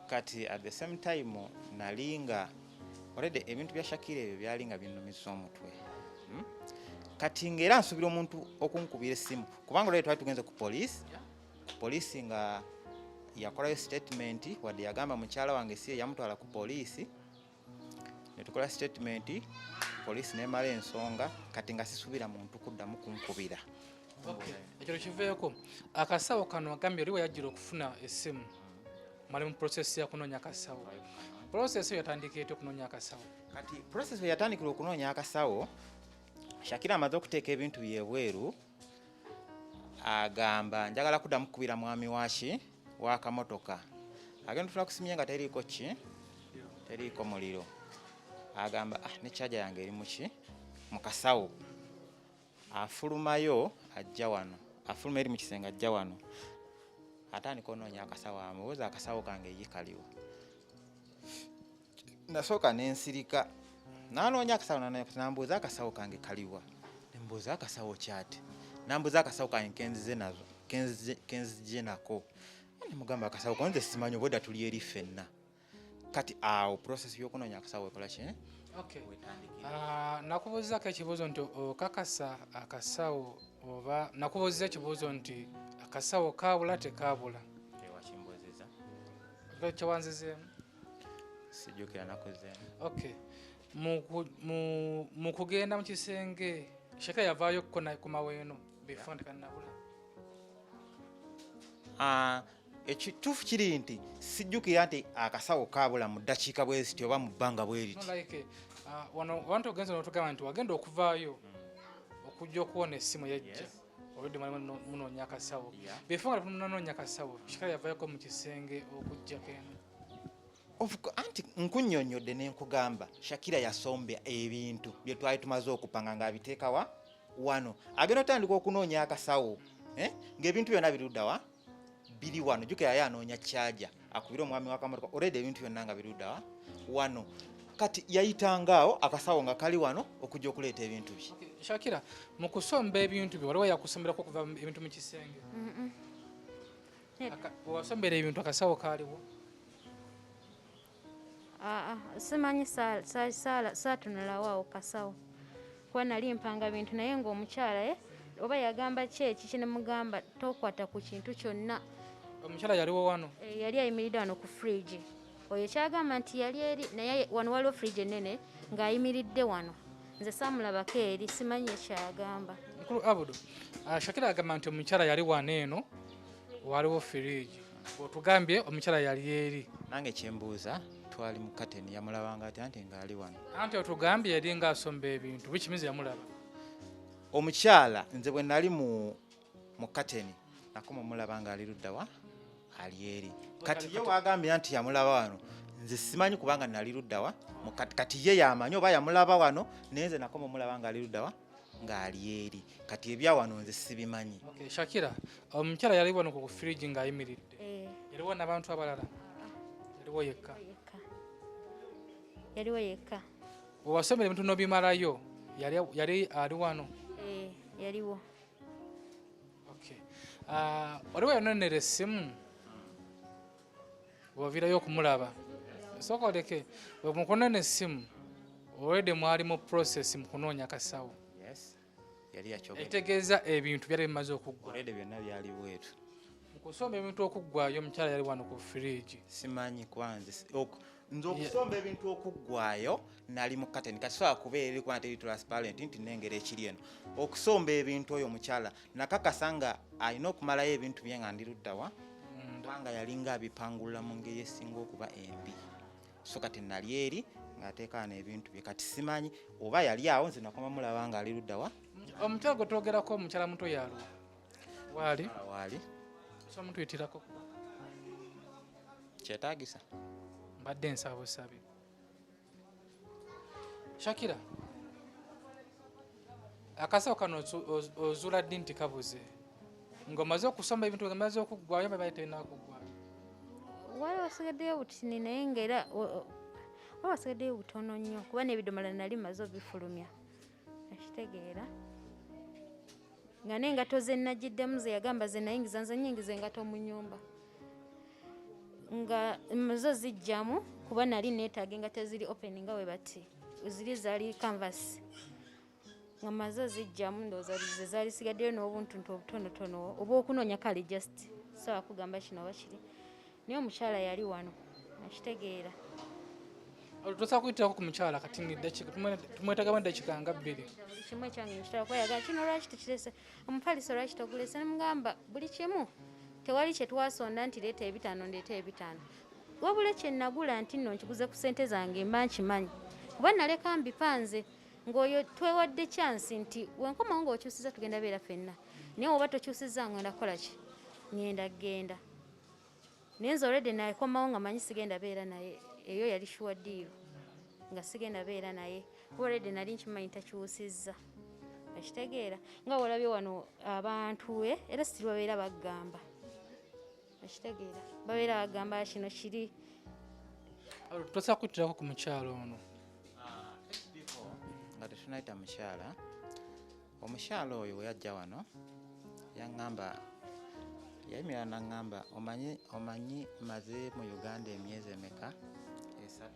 Kati at the same time nali nga already ebintu bya Shakira ebyo byali nga binnumiza omutwe. Kati ng'era nsuubira omuntu okunkubira essimu kubanga olwali twali tugenze ku poliisi nga yakolayo statement wadde yagamba mukyala wange si yamutwala ku poliisi ne tukola statement poliisi nemala ensonga. Kati nga sisuubira muntu kuddamu kunkubira. Ekyo kiveeko akasawo kano agambye oli we yajjira okufuna essimu mali mu process ya kunoonya akasawo. Process eyo yatandika eti okunoonya akasawo? Kati process eyo yatandikira okunoonya akasawo, Shakira amaze okuteeka ebintu byebweru agamba njagala kuddamu kukubira mwami waki wakamotoka. Agenda tufuna kusimye nga teriiko ki teriiko muliro. Agamba ne charger yange eri muki mu kasawo. Afulumayo ajja wano, afuluma eri mu kisenge ajja wano, atandika onoonya akasawo. Amubuuza akasawo kange yikaliwo. Nasooka nensirika nanoonya akasawo nambuuza akasawo kange kaliwa. Nembuuza akasawo kyate, nambuuza akasawo kange kenzije nako. Nemugamba akasawo konze simanyi obwedda tuli eri ffenna. Kati awo process y'okunoonya akasawo ekola ki? Okay. Nakubuuzaako ekibuuzo nti okakasa akasawo oba nakubuuza ekibuuzo nti akasawo kaabula tekaabula? Wakimbuuzizza. Kyewanzizeemu? Sijjukira nakozeemu. Okay. Mu kugenda mu kisenge Shakira yavaayo ku maweeno before tekanabula? ekituufu kiri nti sijjukira nti akasawo kaabula mu ddakiika bwe ziti oba mu bbanga bwe riti. wano wantu ogenza n'otugamba nti wagenda okuvaayo okujja okuwona essimu yajja obudde mwalimu munoonya akasawo before nga temunanoonya akasawo Shakira yavaayoko mu kisenge okujjako eno. Anti nkunnyonnyodde ne nkugamba Shakira yasomba ebintu bye twali tumaze okupanga ng'abiteekawa wano agenda otandika okunoonya akasawo ng'ebintu byonna biruddawa biri wano jjukira yali anoonya kyaja akubira omwami w'akamotoka olwedde ebintu byonna nga biruddawa wano kati yayitangaawo akasawo nga kali wano okujja okuleeta ebintu bye. Shakira mu kusomba ebintu bye waliwo yakusomberako okuva ebintu mu kisenge wasombera ebintu akasawo kaaliwo? Simanyi saatunulawo awo kasawo kuba nali mpanga bintu naye ng'omukyala oba yagamba ki eki kinemugamba tokwata ku kintu kyonna. Omukyala yaliwo wano? Yali ayimiridde wano ku fridge. Oyo kyagamba nti yali eri naye wano waliwo fridge ennene ng'ayimiridde wano. Nze saamulabako eri simanyi ekyagamba. Mukulu Abudu, Shakira agamba nti omukyala yali wano eno waliwo fridge. Otugambye omukyala yali eri. Nange kyembuuza twali mu kateni yamulabanga ati anti ng'ali wano. Anti otugambye yali ng'asomba ebintu bikimizi yamulaba. Omukyala nze bwe nali mu kateni nakoma mulaba ng'ali luddawa ali eri. Kati ye wagambye nti yamulaba wano nze simanyi kubanga nali luddawa kati ye yamanyi oba yamulaba wano naye nze nakoma mulaba ng'ali luddawa ng'ali eri. Kati ebya wano nze sibimanyi. Shakira omukyala yali wano ku fridge ng'ayimiridde. Yaliwo n'abantu abalala? Yaliwo yekka? Yaliwo yekka. Owasomera ebintu n'obimalayo yali ali wano? Yaliwo. Waliwo yanonera essimu waviirayo okumulaba? Sooka oleke mu kunona essimu olwedde mwali mu process mu kunoonya akasawo. Etegeeza ebintu byali bimaze okuggwa. Olwedde byonna byali bwetu. Mu kusomba ebintu okuggwayo omukyala yali wano ku fridge. Simanyi kwanze nze okusomba ebintu okuggwayo nali mu kateni kati sobola kubeera eri kuba teri transparent nti nengera ekiri eno. Okusomba ebintu oyo omukyala nakakasa nga alina okumalayo ebintu bye nga ndi luddawa kubanga yalinga abipangulula mu ngeri esinga okuba embi. So kati nali eri ng'ateekana ebintu bye kati simanyi oba yali awo nze nakoma mulaba nga ali luddawa. Omukyala gwe twogerako omukyala muto yalo waali? Waali. So mutuyitirako kyetaagisa mbadde nsaabusabi. Shakira akasawo kano ozuula ddi nti kabuze ng'omaze okusomba ebintu ngamaze okuggwayo oba balina kuggwayo? Wali wasigaddeyo butini naye ng'era wasigaddeyo butono nnyo kuba n'ebidomola nali maze obifulumya. Nakitegeera nga n'engato ze nagiddemu ze yagamba ze nayingiza nze nyingiza engato mu nnyumba nga maze zijjamu kuba nali neetaaga engato eziri open nga we bati ziri zaali canvas nga maze zijjamu ndowooza ze zaali sigaddeyo n'obuntuntu obutonotono oba okunoonya kale just sawa kugamba kino oba kiri naye omukyala yali wano nakitegeera. Tosobola kuyitirako ku mukyala kati tumwetagamu eddakiika nga 2. Buli kimu ekyange nkitala kweyagala kino lwaki tukirese omupaliso lwaki togulese nemugamba buli kimu tewali kye twasonda nti leeta 5 ndeeta 5 wabula kye nagula nti nno nkiguze ku ssente zange mba nkimanyi kuba naleka mbipanze ng'oyo twewadde kyansi nti wenkomawo ng'okyusiza tugenda beera ffenna naye oba tokyusiza ngenda kukola ki ngenda genda naye nze olwedde nakomawo nga manyi sigenda beera naye eyo yali sure deal nga sigenda beera naye olwedde nali nkimanyi takyusizza. Akitegeera nga olabye wano abantu era sitiri babeera bagamba. Akitegeera babeera bagamba kino kiri. Tosobola kuyitirako ku mukyalo ono? Nga tetunayita mukyala. Omukyala oyo we yajja wano yaŋŋamba yayimirira n'aŋŋamba omanyi maze mu Uganda emyezi emeka? 3.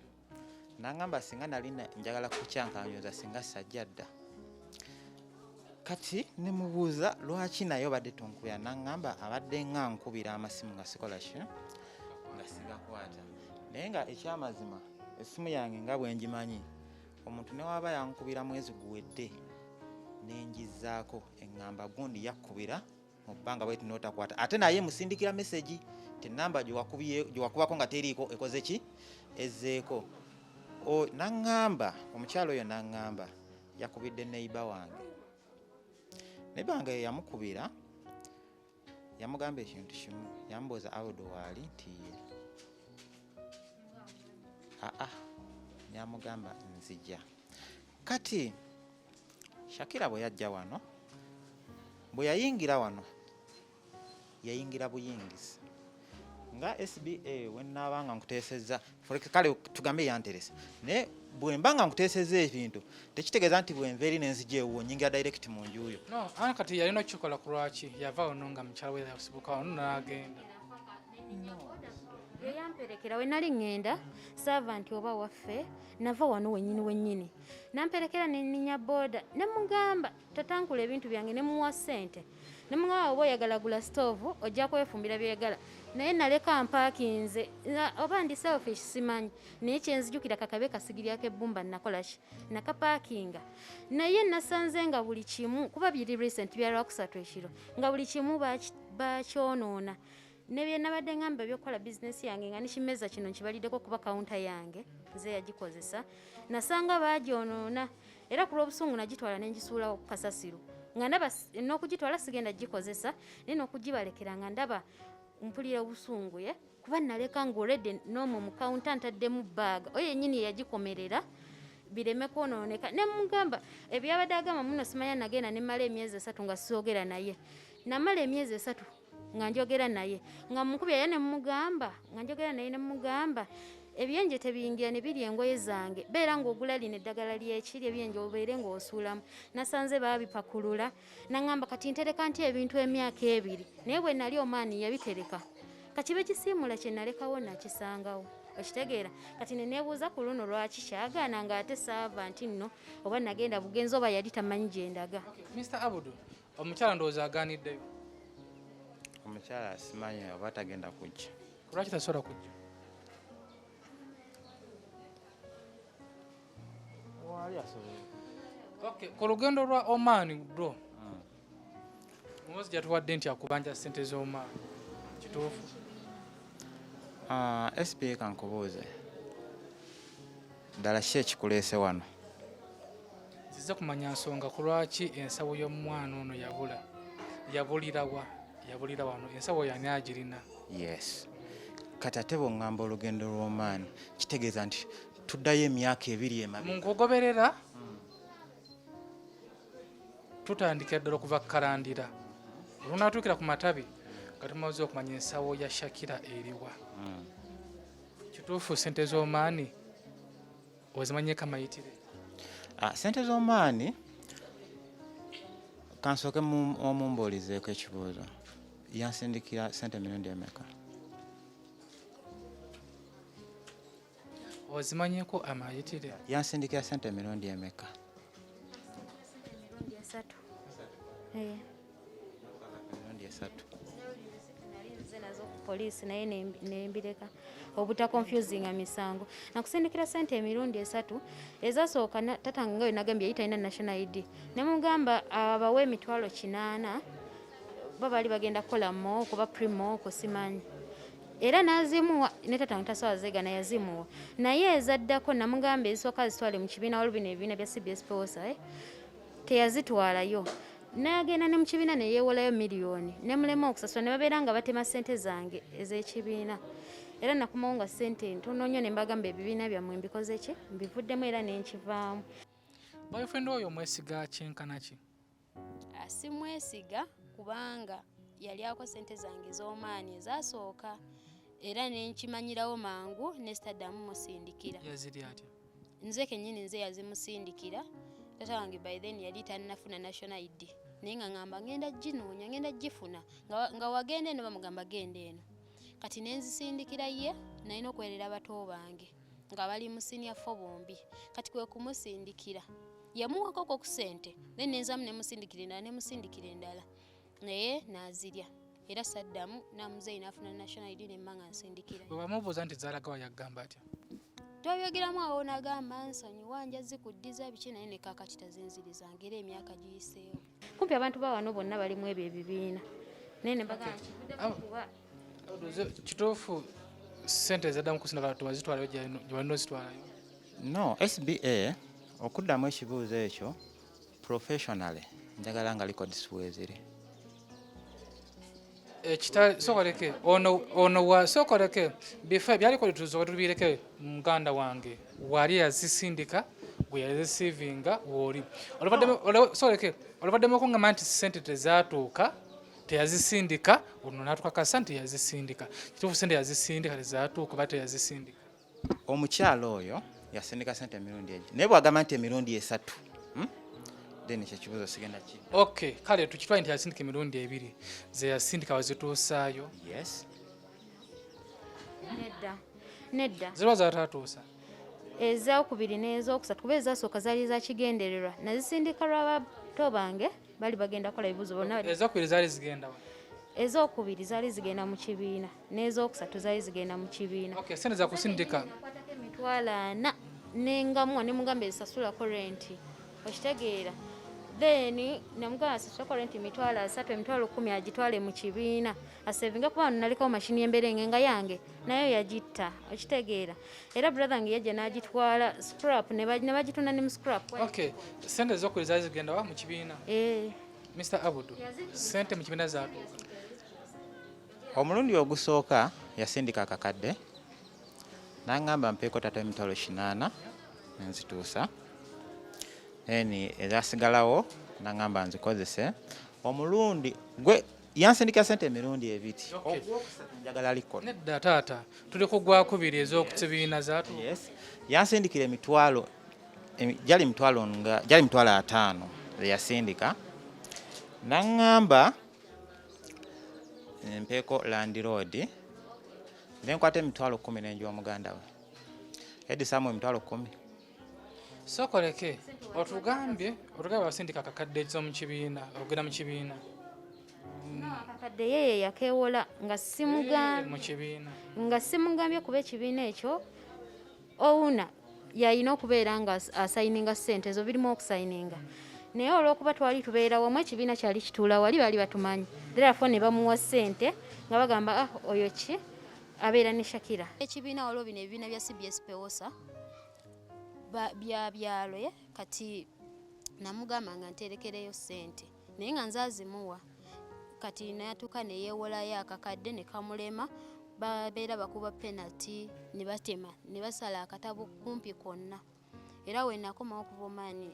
N'aŋŋamba singa nali njagala kukyankanyoza singa sajja dda. Kati ne mubuuza lwaki naye obadde tonkubira n'aŋŋamba abadde nga nkubira amasimu nga sikola ki nga sigakwata naye nga ekyamazima essimu yange nga bwe ngimanyi omuntu ne waba yankubira mwezi guwedde ne ngizaako eŋŋamba gundi yakkubira mu bbanga bwe tinotakwata ate naye musindikira message ti namba gyewakubako nga teriiko ekoze ki ezzeeko naŋŋamba omukyalo oyo naŋŋamba yakubidde neiba wange neiba wange yamukubira yamugamba ekintu kimu yamubuuza Abudu waali nti yamugamba nzija kati Shakira bwe yajja wano bwe yayingira wano yayingira buyingizi nga SBA wennaaba nga nkuteesezza kale tugambe yanteresa naye bwe mba nga nkuteesezza ebintu tekitegeeza nti bwe nva eri nenzija ewuwo nyingira direct mu njuyo kati yalina okukikola ku lwaki yava wano nga mukyala we yasibuka wano n'agenda yamperekera we nali ŋŋenda saava nti oba waffe nava wano wennyini namperekera neninya booda nemugamba tatankula ebintu byange nemuwa ssente nemugamba oba oyagala gula stove ojja kwefumbira byegala naye naleka mpaakinze oba ndi selfish simanyi naye kyenzijukira kakabe kasigiryako ebbumba nakolaki nakapaakinga naye nasanze nga buli kimu kuba biri recent byalwakusatu ekiro nga buli kimu bakyonoona nebye nabadde ngamba ebyokukola bizinesi yange nga nikimeza kino nkibaliddeko kuba kawunta yange nze yagikozesa nasanga bagyonoona era ku lw'obusungu nagitwala nenjisuulawo ku kasasiro nga ndaba n'okugitwala sigenda gikozesa naye n'okugibalekera nga ndaba mpulira obusungu kuba naleka ng'olredde n'omwo mu kawunta ntaddemu bbaaga oyo yennyini yagikomerera bireme kwonooneka nemugamba ebyabadde agamba muno simanya nagenda nemala emyezi 3 nga sisoogera naye namala emyezi 3 nga njogera naye nga mukubya ye nemugamba nga njogera naye nemugamba ebyenje tebiyingira ne biri engoye zange beera ng'ogula lino eddagala lyekiri ebyenje obeere ng'osuulamu nasanze baabipakulula naŋŋamba kati ntereka nti ebintu emyaka 2 naye bwe nali omaani yabitereka kakibe kisiimula kye nalekawo nakisangawo okitegeera kati neneebuuza ku luno lwaki kyagaana nga ate saava nti nno oba nagenda bugenzi oba yali tamanyi gye ndaga. Mr. Abudu omukyala ndowooza agaaniddeyo omukyala simanyi oba tagenda kujja lwaki tasobola kujja ku lugendo lwa Oman bro mumozi gyatuwadde nti akubanja ssente z'Oman kituufu SPA kankubuuze ddala ki ekikuleese wano nzize kumanya nsonga ku lwaki ensawo y'omwana ono yabulira wano ensawo yani agirina yes kati ate bw'oŋŋamba olugendo lw'Oman kitegeeza nti tuddayo emyaka 2 emabega munkugoberera tutandikira ddala okuva kukalandira olunatuukira ku matabi nga tumaze okumanya ensawo ya Shakira eriwa kituufu ssente z'Oman ozimanyeko amayitire ssente z'Oman kansooke omumbuulizeeko ekibuuzo yansindikira ssente mirundi emeka ozimanyeko amayitire yansindikira ssente mirundi emeka mirundi 3 nazo poliisi naye nembireka obuta confusinga misango nakusindikira ssente emirundi 3 ezasooka tatange ngayo nagambye yali talina national ID nemugamba abawe emitwalo 8 babali bagenda kukola mo kuba primo kusimanyi era nazimuwa ne tatange tasobola zeegana yazimuwa naye ezaddako namugamba ezisooka zitwale mu kibiina olubina ebibiina bya CBS4 teyazitwalayo nagenda ne mu kibiina neyeewolayo miliyoni nemulema okusasula ne babeera nga batema ssente zange ez'ekibiina era nakumawo nga ssente ntono nnyo ne mbagamba ebibiina byammwe mbikoze ki mbivuddemu era nenkivaamu. boyfriend oyo mwesiga kyenkana ki? Simwesiga kubanga yali ako ssente zange z'Oman ezasooka era nenkimanyirawo mangu nesitaddamu musindikira. Yaziri atya? Nze kennyini nze yazimusindikira tata wange by then yali tannafuna national ID naye nga ngamba ngenda ginoonya ngenda gifuna nga wagenda eno bamugamba genda eno kati nenzisindikira ye nalina okwerera bato bange nga bali mu senior 4 bombi kati kwe kumusindikira yamuwako ku ssente nenenzamu nemusindikira endala naye nazirya era saddamu namuzeyi nafuna national ID nemmanga nsindikira. Bwe bamubuuza nti zaalagawa yagamba atya? Twabyogeramu awo nagamba nsonyiwa nja zikuddiza biki naye nekakati tazinzirizanga era emyaka giyiseewo. Kumpi abantu ba wano bonna balimu ebyo ebibiina nene bagamba kivudde kituufu sente ezaddamu kusinga tewazitwalayo gye walina ozitwalayo? No, SBA okuddamu ekibuuzo ekyo professionally njagala nga records weeziri. Sokoleke ono sokoleke before byaliko tuzo tubireke muganda wange wali yazisindika gwe yazisivinga woli oluvadde ko ngamba nti sente tezaatuuka teyazisindika ono natukakasa nti yazisindika kituufu sente yazisindika tezaatuuka bate yazisindika Omukyalo oyo yasindika sente emirundi egi naye bwagamba nti emirundi 3 then ekibuuzo sigenda ki. Okay, kale tukitwaye nti yasindika emirundi 2 ze yasindika wazituusaayo? Yes. nedda zirwa zaatatuusa ez'okubiri n'ez'okusatu kuba ezasooka zaali za kigendererwa nazisindika lw'abato bange bali bagenda kola ebibuuzo bonna. ezokubiri zaali zigenda wa? Ez'okubiri zaali zigenda mu kibiina n'ez'okusatu zaali zigenda mu kibiina. Okay, sente za kusindika nakwatako emitwalo 4 n'engamwa ne mugamba esasulako renti okitegeera then namugamba asasulako renti emitwalo 3 emitwalo 10 agitwale mu kibiina asevinga kuba naliko mashini y'emberenge nga yange nayo yagitta okitegeera era brother nge yajja n'agitwala scrap ne bagitunda ne mu scrap. Okay, sente ezokubiri zaali zigenda wa mu kibiina? Mr. Abudu, sente mu kibiina zaatuuka? Omulundi ogusooka yasindika akakadde n'angamba mpeeko tata emitwalo 80 nenzituusa eni ezasigalawo n'angamba nzikozese. Omulundi gwe yansindika sente emirundi 2 njagala likona. Nedda taata tuli ku gwakubiri ez'okukibiina zaatuuka? Yes, yansindikira emitwalo jali mitwalo 5 yasindika n'angamba mpeeko Land Road nenkwata emitwalo 10 n'enjwa omuganda we edisamu emitwalo 10. Sokoleke otugambye basindika akakadde mu kibiina ogenda mu kibiina? Akakadde yeye yakeewola nga simugambye kuba ekibiina ekyo owuna yalina okubeera nga asayininga sente ezo birimu okusayininga naye olw'okuba twali tubeera wamu ekibiina kyali kituula wali baali batumanyi therefore ne bamuwa sente nga bagamba oyo ki abeera ne Shakira. Ekibiina waliwo bino ebibiina bya CBS Pewosa bya byalo kati namugamba nga nterekereyo sente naye nga nzazimuwa kati natuuka neyeewolayo akakadde ne kamulema babeera bakuba penalty ne batema ne basala akatabo kumpi konna era we nakomawo okuva omaani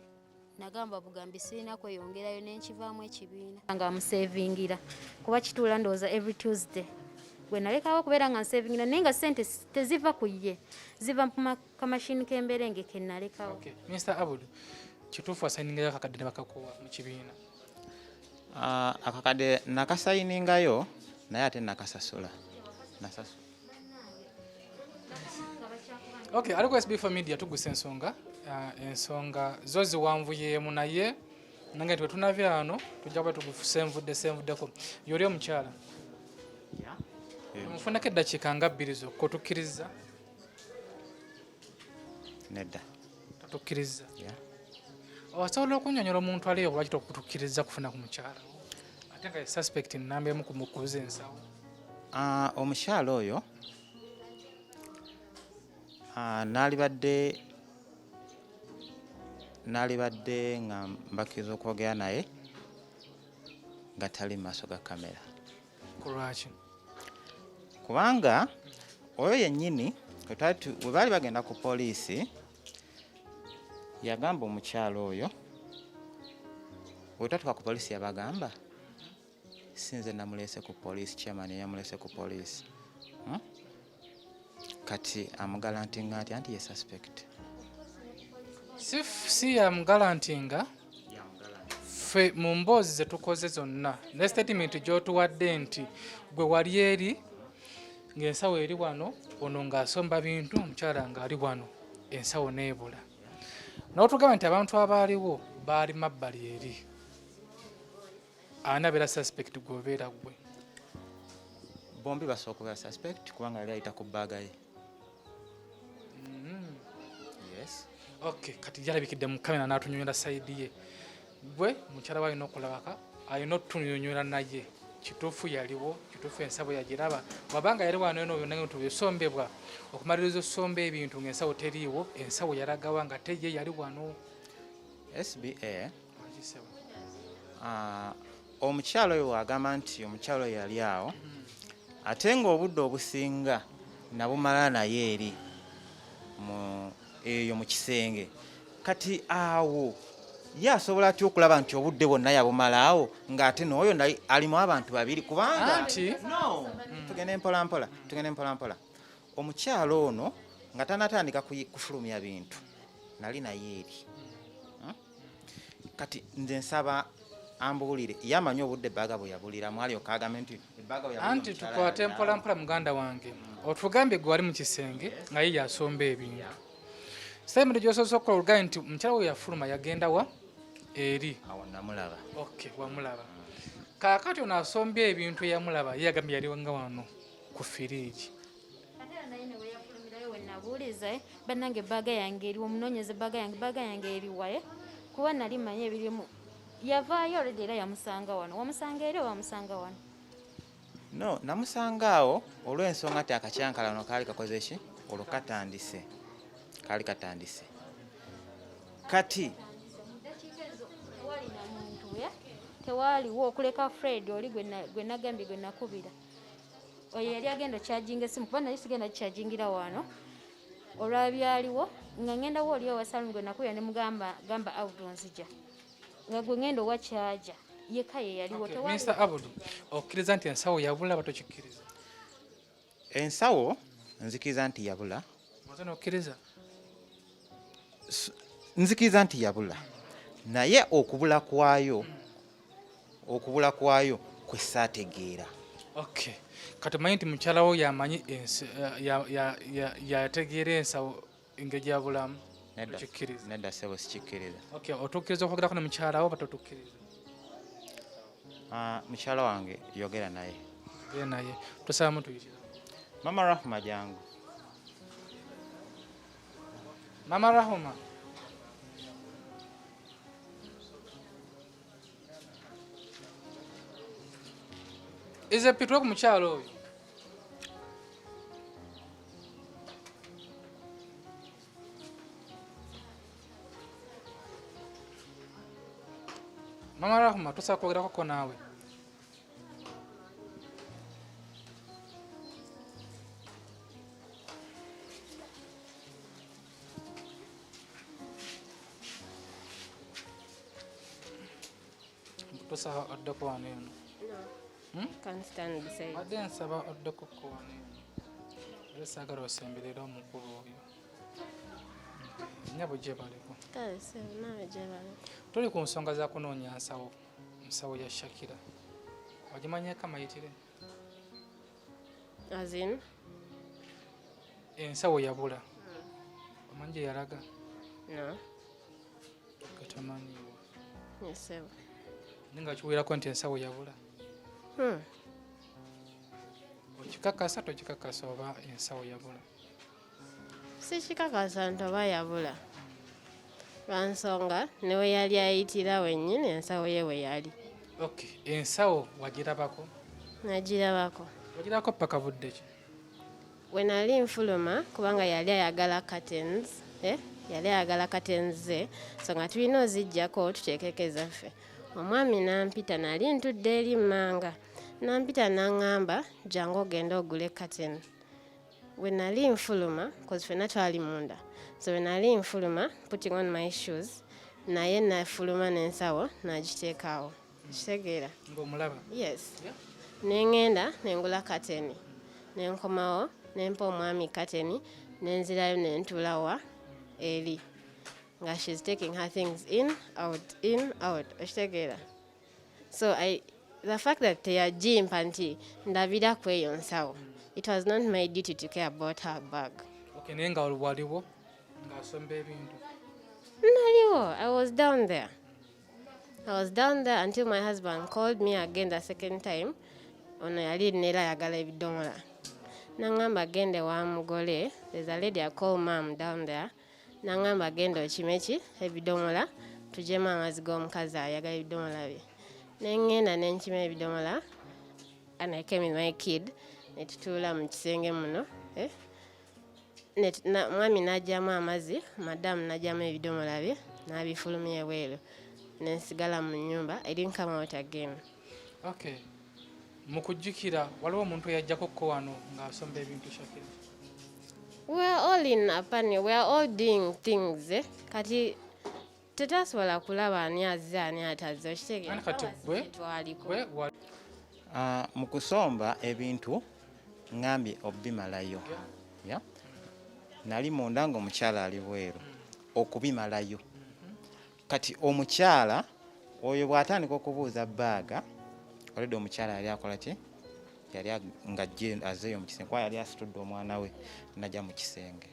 nagamba bugambi sirina kweyongerayo n'enkivaamu ekibiina nga musevingira kuba kituula ndowooza every Tuesday gwe nalekawo okubeera nga nsevingira naye nga sente teziva ku ye ziva mu kamashini k'emberenge ke nalekawo. Okay, Mr. Abudu kituufu wasayiningayo akakadde ne bakakuwa mu kibiina? Akakadde nakasayiningayo naye ate nakasasula. Okay, aliko SB4 MEDIA tugusa ensonga zo ziwanvuyeemu naye nange twe tunavya ano tujja kuba tugusenvuddeko yoli omukyala mufunako eddakiika nga 2 zokka otukkiriza? Nedda tatukkiriza. Osobola okunnyonnyola omuntu aliyo lwaki tokutukkiriza kufuna ku mukyala ate nga suspect nnamba emu ku mukuza ensawo? Omukyala oyo naalibadde nga mbakiriza okwogera naye nga tali maaso ga kamera. Kulwaki? Kubanga oyo yennyini we baali bagenda ku poliisi yagamba omukyala oyo wetatuka ku poliisi yabagamba sinze namulese ku poliisi chairman yamulese ku poliisi kati amugalantinga anti ye suspect. Si yamugalantinga ffe mu mboozi zetukoze zonna ne statement gy'otuwadde nti gwe wali eri ng'ensawo eri wano ono ng'asomba bintu omukyala ng'ali wano ensawo n'ebula n'otugamba nti abantu abaaliwo baali mabbali eri ani abeera suspect gw'obeera gwe? Bombi basooka okubeera suspect kubanga yali ayita ku bbaaga ye. Yes. Okay, kati yalabikidde mu kamera n'atunyonyola sayidi ye gwe mukyala we alina okulabaka alina otunyonyola naye kituufu yaliwo kituufu ensawo yagiraba wabanga yali wano eno byonna tubisombebwa okumaliriza osomba ebintu ng'ensawo teriiwo ensawo yalagawa nga teye yali wano SBA omukyalo oyo agamba nti omukyalo yali awo ate ng'obudde obusinga nabumala naye eri eyo mu kisenge kati awo ye asobola atya okulaba nti obudde bwonna yabumalaawo ng'ate n'oyo alimu abantu babiri kubanga no tugende mpolampola omukyalo ono nga tanatandika kufulumya bintu nali naye eri kati nze nsaba ambuulire yamanyi obudde ebbaga bwe yabuliramu alyoka agambe nti ebbaga bwe yabuliramu anti tukwate mpolampola muganda wange otugambye gwe wali mu kisenge nga ye yasomba ebintu statement gy'osoose okukola olugambye nti omukyala we yafuluma yagenda wa eri awo namulaba okay wamulaba kaakati ono asombye ebintu eyamulaba ye yagambye yali nga wano ku firiigi nabuuliza bannange ebbaga yange eriwo munoonyeza ebbaga yange eriwaye kuba nali manyi ebirimu yavaayo oledi era yamusanga wano wamusanga eri oba wamusanga wano no namusanga awo olw'ensonga nti akacyankalano kaali kakoze ki olwo katandise kaali katandise kati tewaaliwo okuleka Fred oli gwe nagambye gwe nakubira oyo yali agenda okyajinga esimu kuba nali sigenda kikyagingira wano olwabyaliwo nga ngendawo oli owasaluni gwe nakubira ne mugamba gamba Abudu nzija nga gwe ngenda owa kyaja yeka ye yaliwo Mr. Abudu okkiriza nti ensawo yabula batokikkiriza ensawo nzikiriza nti yabula okkiriza nzikiriza nti yabula naye okubula kwayo kwe saategeera okay kati omanyi nti mukyala wo yamanyi yategeera ensawo engeri yabulamu tokikkiriza nedda sebo sikikkiriza okay otukkiriza okwogerako ne mukyala wo batotukkiriza mukyala wange yogera naye tusaba mutuyitira mama Rahma jangu mama Rahma ize pitwe ku mukyalo oyo mama Rahma tusaba kwogerako naawe tusaba oddeko wano eno Can't stand beside. Wadde nsaba oddeko wano era saagala osemberera omukulu oyo nyabo gye baliko Kale sebo naawe gye baliko tuli ku nsonga za kunoonya nsawo ya Shakira wagimanyeko amayitire as in ensawo yabula omanyi gye yalaga no katamanyiwo yes sebo nga kiwerako nti ensawo yabula okikakasa tokikakasa oba ensawo yabula sikikakasa nti oba yabula lwansonga newe yali ayitira wennyini ensawo ye we yali okay ensawo wagirabako nagirabako paka budde ki we nali nfuluma kubanga yali ayagala curtains yali ayagala curtains ze so nga tulina ozijjako tuteekeko ffe omwami nampita nali ntudde eri mmanga nampita naŋŋamba jangu ogenda ogule curtain we nali nfuluma cause ffenna twali munda so we nali nfuluma putting on my shoes naye nafuluma n'ensawo nagiteekaawo kitegeera ng'omulaba yes neŋŋenda nengula curtain nenkomawo nempa omwami curtain nenzirayo nentuulawa eri nga she's taking her things in out okitegeera so the fact that teyagimpa nti ndabira ku eyo nsawo it was not my duty to care about her bag okay naye nga waliwo ng'asomba ebintu naliwo I was down there until my husband called me again the second time ono yali nera ayagala ebidomola naŋŋamba agende wa mugole there's a lady I call mom down there naŋŋamba agenda okimeki ebidomola tujemu amazzi g'omukazi ayagala ebidomola bye neŋŋenda nenkima ebidomola and I came with my kid netutuula mu kisenge muno mwami n'ajjamu amazzi madamu n'ajjamu ebidomola bye n'abifulumya ebweru nensigala mu nnyumba. I didn't come out again. Okay, mu kujjukira waliwo omuntu eyajjako ko wano ng'asomba ebintu Shakira? We are all in a panic. We are all doing things. Kati tetasobola kulaba ani azze ani atazze okitegeera. Kati gwe mu kusomba ebintu ngambye obimalayo. Yeah. Nali munda ng'omukyala ali bweru okubimalayo. Kati omukyala oyo bw'atandika okubuuza bbaaga olede omukyala yali akola ki? Yali nga azzeeyo mu kisenge kuba yali asitudde omwana we najja mu kisenge.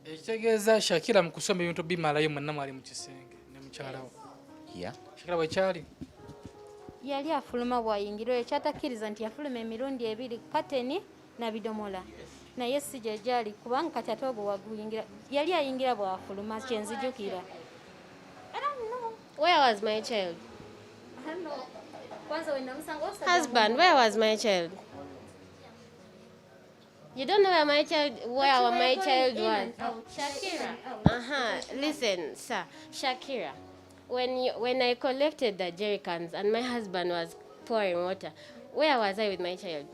Ekitegeeza Shakira mu kusomba ebintu bimalayo mwenna mwali mu kisenge ne mukyala we. Yeah. Shakira bwe kyali? Yali afuluma bwayingira oyo kyatakkiriza nti yafuluma emirundi ebiri kateni na bidomola. Naye si gye gyali kubanga kati ate ogwo waguyingira yali ayingira bw'afuluma kyenzijukira. I don't know. Where was my child? I don't know. Kwanza wenda musanga Husband, where was my child? You don't know where my child was? Shakira. Listen, sir. Shakira. When I collected the jerry cans and my husband was pouring water, where was I with my child?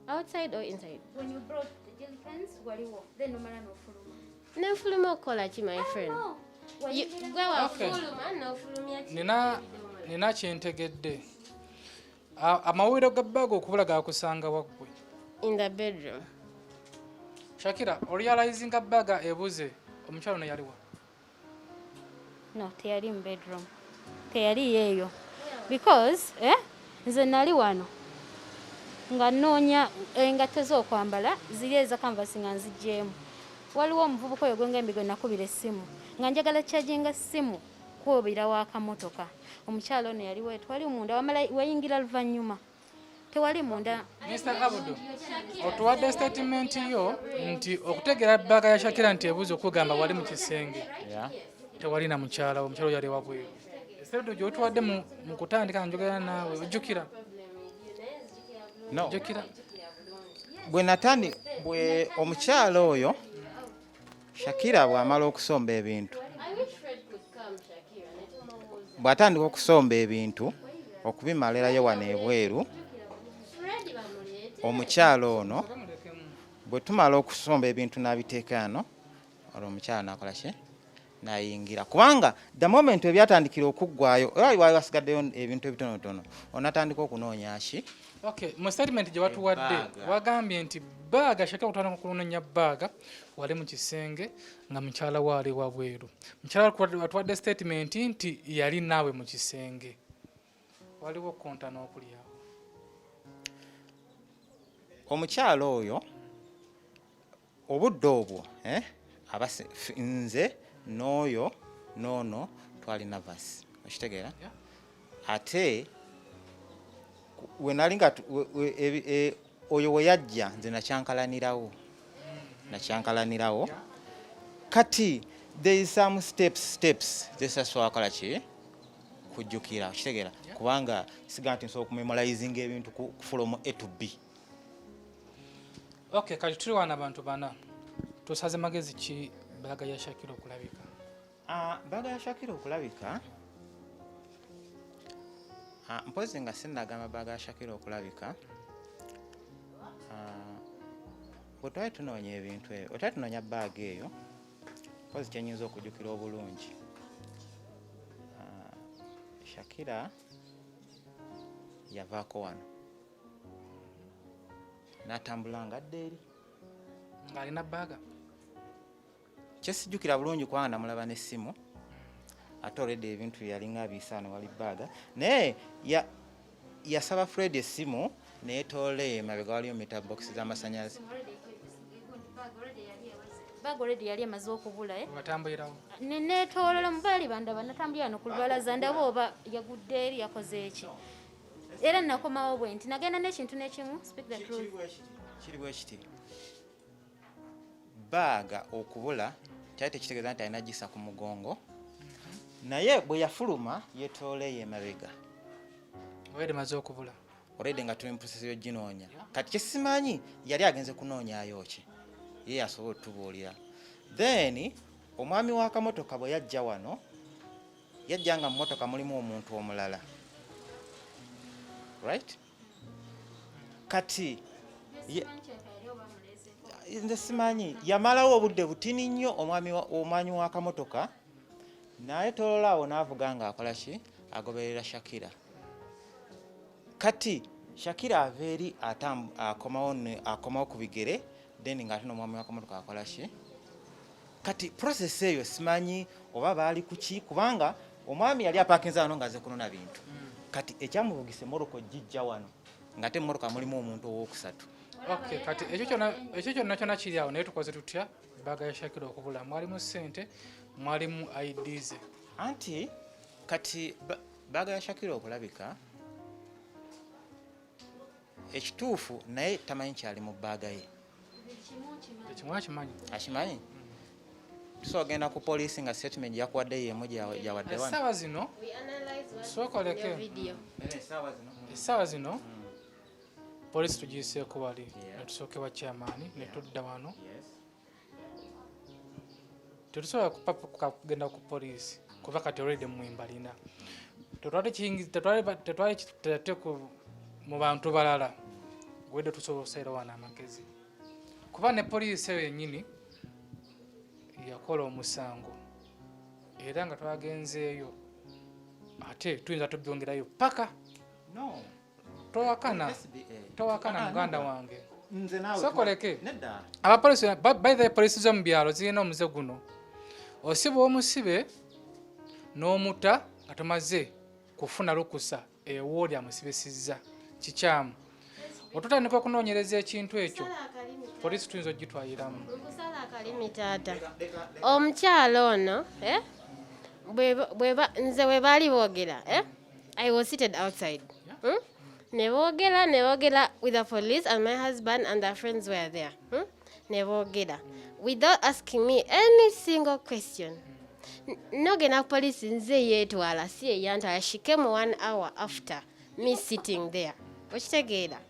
Outside or inside? When you brought the jerry cans, waliwo. Then no matter no fuluma. No fuluma okola ki, my friend. Gwe wa fuluma no fulumya ki. Nina kyentegedde. Amawulire ga bbaaga okubula gaakusanga waggwe. In the bedroom. Shakira, realizinga bbaaga ebuze omukyalo ono yaliwa? No, teyali mu bedroom. Teyali yeeyo. Because, nze nali wano. Nga nnoonya engatto z'okwambala ziri eza canvas nga nziggyeemu. Waliwo omuvubuka oyo gwenga embigo nakubira essimu. Nga njagala charginga ssimu kwobira w'akamotoka. Omukyalo ono yali wetu wali munda wayingira luvannyuma. Tewali munda. Mr. Abudu, otuwadde statement yo nti okutegera bbaaga ya Shakira nti ebuze okugamba wali mu kisenge. Yeah. Tewali na mukyala omukyalo yali wabweru. Esebyo gy'otuwadde mu kutandika njogera naawe ojjukira? No. Ojjukira? Bwe omukyalo oyo Shakira bw'amala okusomba ebintu. Bw'atandika okusomba ebintu okubimalirayo wano ebweru omukyalo ono bwe tumala okusomba ebintu n'abiteeka ano olwo omukyala n'akola ki? N'ayingira kubanga the moment ebyatandikira okuggwayo wali wasigaddeyo ebintu ebitonotono onatandika okunoonya ki? Okay, mu statement gye watuwadde wagambye nti bbaaga Shakira kutandika okunoonya bbaaga wali mu kisenge nga mukyala waali wabweru. Mukyala watuwadde statement nti yali naawe mu kisenge. Waliwo konta n'okulyawo. Omukyalo oyo obudde obwo nze n'oyo noono twalina vasi okitegeera? Ate we nali nga oyo we yajja nze nakyankalanirawo kati there is some steps zesasobola ki kujjukira okitegeera kubanga siga nti nsobola okumemorizinga ebintu from A to B. Okay, kati tuli wana abantu bana tusaze magezi ki bbaaga ya Shakira okulabika? Bbaaga ya Shakira okulabika mpozi nga sinnagamba bbaaga ya Shakira okulabika bwe twali tunoonya ebintu ebyo otwali tunoonya bbaaga eyo mpozi kyenyinza okujjukira obulungi Shakira yavaako wano n'atambula ngadde eri ng'alina bbaaga. Kyesijjukira bulungi kubanga namulaba n'essimu ate olwedde ebintu yalinga abiisaano wali bbaaga naye yasaba Fred essimu neetoola emabega waliyo meter box z'amasannyalaze. Bbaaga already yali emaze okubula. Watambulirawo? Neetoolola mu baali bandaba natambulira wano ku lubalaza ndaba oba yagudde eri yakoze eki. Era nakomawo bwe nti nagenda n'ekintu n'ekimu speak the truth. Kiri bwe kiti bbaaga okubula kyali tekitegeeza nti alina gisa ku mugongo naye bwe yafuluma yeetooleyo emabega. Wede maze okubula? already nga tuli mu process yo ginoonya kati kyesimanyi yali agenze kunoonyaayo ki ye asobola otubuulira then omwami w'akamotoka bwe yajja wano yajja nga mu motoka mulimu omuntu omulala right kati nze simanyi yamalawo obudde butini nnyo omwami w'akamotoka naye tololaawo n'avuga nga akola ki agoberera Shakira kati Shakira ava eri akomawo ku bigere then ng'ate n'omwami w'akamotoka akola ki kati process eyo simanyi oba baali kuki kubanga omwami yali apakinze wano ng'aze kunona bintu kati ekyamuvugisa emmoloka gijja wano ng'ate emmoloka mulimu omuntu owookusatu. Okay, kati ekyo kyonna kiri awo naye tukoze tutya baaga ya Shakira okubula mwalimu ssente mwalimu IDs anti kati baaga ya Shakira okulabika ekituufu naye tamanyi kyali mu baaga ye ekimu akimanyi tusogenda ku poliisi nga statement yakuwadde yemu gyawadde wano essaawa zino sookoleke essaawa zino poliisi tugiyiseeko wali netusookewa chairman netudda wano tetusobola kugenda ku poliisi kuba kati already mwembalina tetwali mu bantu balala wedde tusoboseera wano amagezi kuba ne poliisi eyo yennyini yakola omusango era nga twagenzeeyo ate tuyinza tubyongerayo paka towakana muganda wange sokoleke abapolisi by the police z'omu byalo zirina omuze guno osiba omusibe n'omutta nga tomaze kufuna lukusa ewooli amusibisizza kikyamu otutandika okunoonyereza ekintu ekyo poliisi tuyinza ogitwayiramu omukyalo ono nze bwe baali boogera I was seated outside ne boogera with the police and my husband and their friends were there ne boogera without asking me any single question nogenda ku police nze yeetwala si eyantwala she came 1 hour after me sitting there okitegeera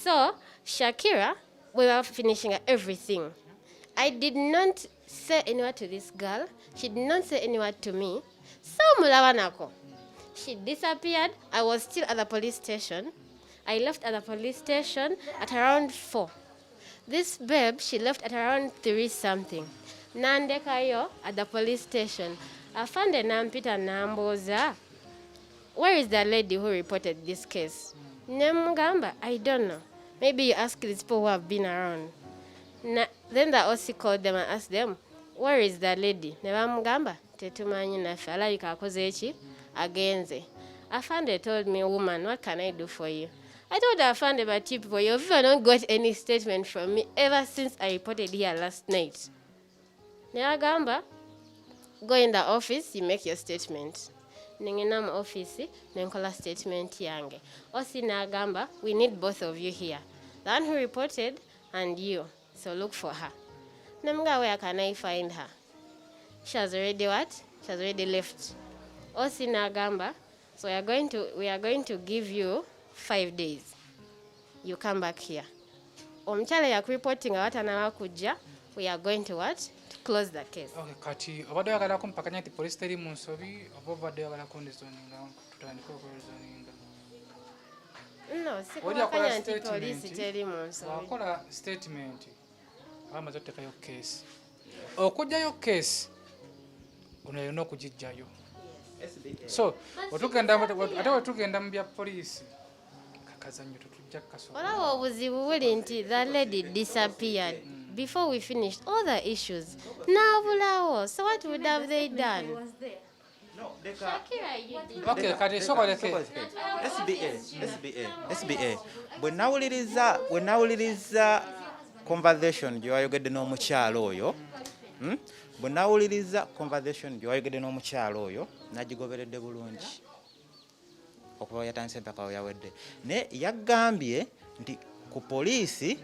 so Shakira we were finishing everything. I did not say any word to this girl. She did not say any word to me. So mulawanako. She disappeared. I was still at the police station. I left at the police station at around 4. This babe, she left at around 3 something. Nandekayo at the police station. Afande nampita namboza. Where is the lady who reported this case? Nemugamba, I don't know. Maybe you ask these people who have been around. Then the OC called them and asked them, where is the lady? Nebamugamba, tetumanyi naffe alabika akoze eki agenze. Afande told me, woman, what can I do for you? I told Afande, but you people, you've not got any statement from me ever since I reported here last night. Nebagamba, go in the office, you make your statement. Ningena mu office, nenkola statement yange. Osi nagamba, we need both of you here. The one who reported and you. So look for her. Namga, where can I find her? She has already what? She has already left. Osi nagamba, so we are going to give you 5 days. You come back here. Omchale ya reporting awatana wakujja, we are going to what? Close the case. Okay, kati obadde oyagala kumpakanya nti police teri mu nsobi oba obadde oyagala kundizoninga tutandika okulizoninga? No, sikumakanya nti police teri mu nsobi. Wakola statement abamaze otekayo case. Okujjayo case ono yalina okugijjayo. So ate wetugenda mu bya police kakazanyo tetujja kasobola. Olaba obuzibu buli nti the lady disappeared. Before we finished all the issues. Now, so what would have they done? No, Shakira, you did. Okay, kati sokoleke. SBA. Bwe nawuliriza conversation gye wayogedde n'omukyalo oyo, bwe nawuliriza conversation gye wayogedde n'omukyalo oyo, nagigoberedde bulungi. Okuba yatandise empaka awo yawedde. Ne yagambye nti ku poliisi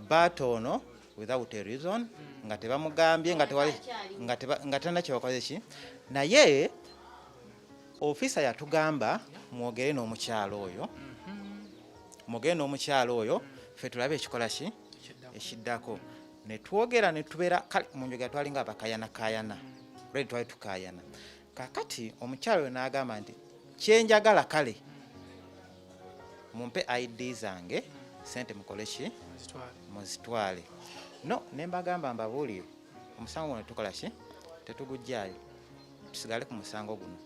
batono without a reason nga tebamugambye nga tena kyebakoze ki naye ofisa yatugamba mwogere n'omukyalo oyo mugenda omukyalo oyo ffe tulabe ekikola ki ekiddako ne twogera ne tubeera kale mu njoga twalinga abakayana olwedi twali tukayana kakati omukyalo oyo n'agamba nti kyenjagala kale mumpe ID zange sente mukole ki muzitwale no ne mbagamba mbabuulire omusango guno tukola ki tetugujjaayo tusigale ku musango guno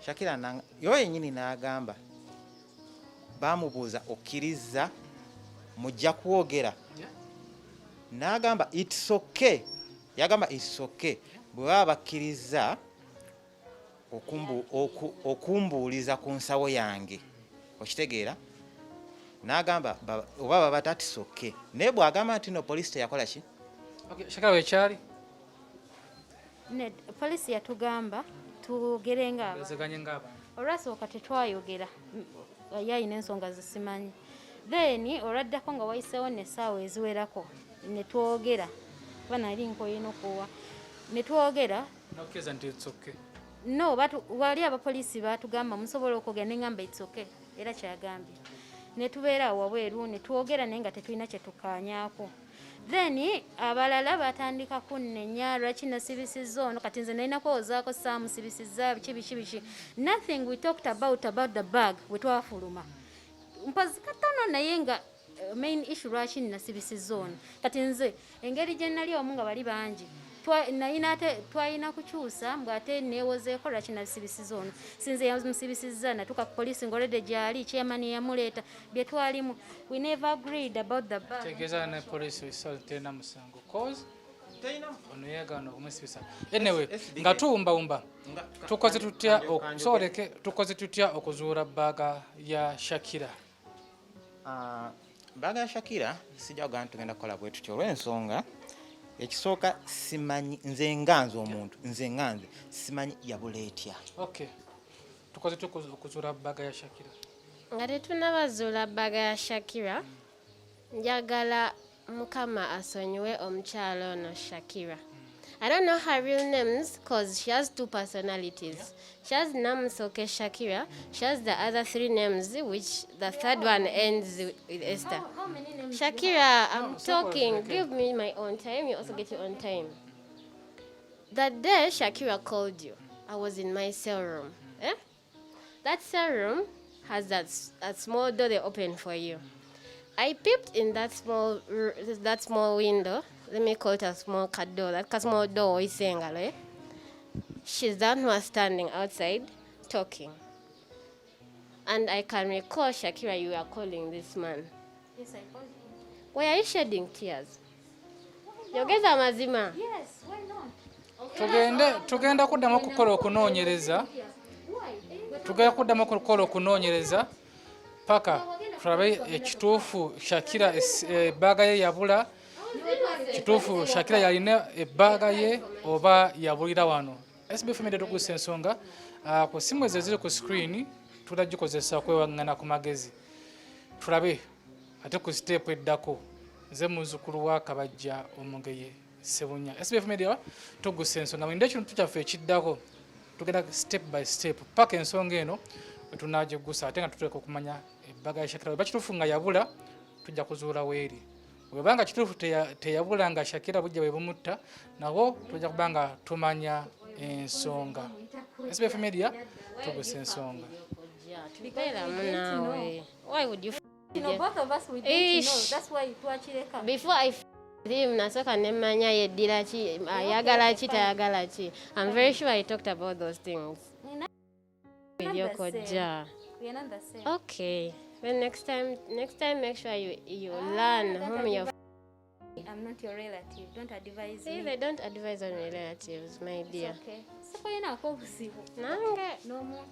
Shakira yo yennyini n'agamba bamubuuza okkiriza mujja kwogera n'agamba it's okay yagamba it's okay bwe baba bakkiriza okumbuuliza ku nsawo yange okitegeera n'agamba oba baba it's okay naye bw'agamba nti no poliisi teyakola ki Shakira wekyali polisi yatugamba tugerenga olwasooka tetwayogera yayina ensonga zisimanyi then olwaddako nga wayiseewo n'essaawa eziwerako ne twogera kuba nali nkoyina okuwa ne twogera no wali abapoliisi baatugamba musobola okwogera ne ngamba it's okay era kyagambye ne tubeera awo wabweru ne twogera naye nga tetulina kye tukaanyaako then abalala batandika kunnenya lwaki nasibisizza ono kati nze nalina kwozaako saamusibisizza biki nothing we talked about the bag we twafuluma mpozi katono naye nga main issue lwaki nasibisizza ono kati nze engeri gye nali omu nga bali bangi twalina kukyusa mbwate neewozeeko lwaki nasibisizza ono sinze yamusibisizza natuka ku polisi ngolede gyali chairman yamuleeta bye twalimu we never agreed about the bag tegeeza ne polisi tena musango cause ono yagana okumusibisa anyway nga tuwumbawumba tukoze tutya okuzuula baaga ya Shakira baaga ya Shakira sijja kugamba tugenda kukola bwe tutyo olw'ensonga ekisooka simanyi nze nganze omuntu nze nganze simanyi yabula etya okay tukoze okuzuula baaga ya Shakira nga tetunabazuula baaga ya Shakira njagala mukama asonyiwe omukyalo ono Shakira. I don't know her real names because she has two personalities. She has Namsoke Shakira. She has the other three names, which the third one ends with Esther. How many names Shakira, I'm talking. Give me my own time. You also get your own time. That day Shakira called you, I was in my cell room. That cell room has that small door they open for you. I peeped in that small window. Let me call it a small cat door. That small door is saying, she's the one who was standing outside talking. And I can recall, Shakira, you were calling this man. Yes, I called him. Why are you shedding tears? Yogeza mazima. Yes, why not? Tugenda kuddamu okukola okunoonyereza paka tulabe ekituufu Shakira ebbaaga ye yabula kituufu Shakira yalina ebbaaga ye oba yabulira wano. SB4 MEDIA tugusa ensonga ku simu ezo eziri ku screen tulagikozesa kwewaŋŋana ku magezi tulabe ate ku step eddako nze muzzukulu wa Kabajja Omugeye Sebunya. SB4 MEDIA tugusa ensonga mwinde ekintu kyaffe ekiddako tugenda step by step paka ensonga eno tunagigusa ate nga tuteeka okumanya ebbaaga ya Shakira bwe kituufu nga yabula tujja kuzuula weeri webanga kituufu teyabula nga Shakira bujja bwe bumutta nabo tujja kuba nga tumanya ensonga. SB4 MEDIA tugusa ensonga. Why would you both of us we don't know. That's why before I him nasoka nemanya yeddira ki ayagala ki tayagala ki. I'm very sure I talked about those things. We are not the same. Okay. Well, next time make sure you learn whom you're. I'm not your relative. Don't advise See, me. they don't advise on relatives, my dear. It's okay. So, you know, Nange. no more.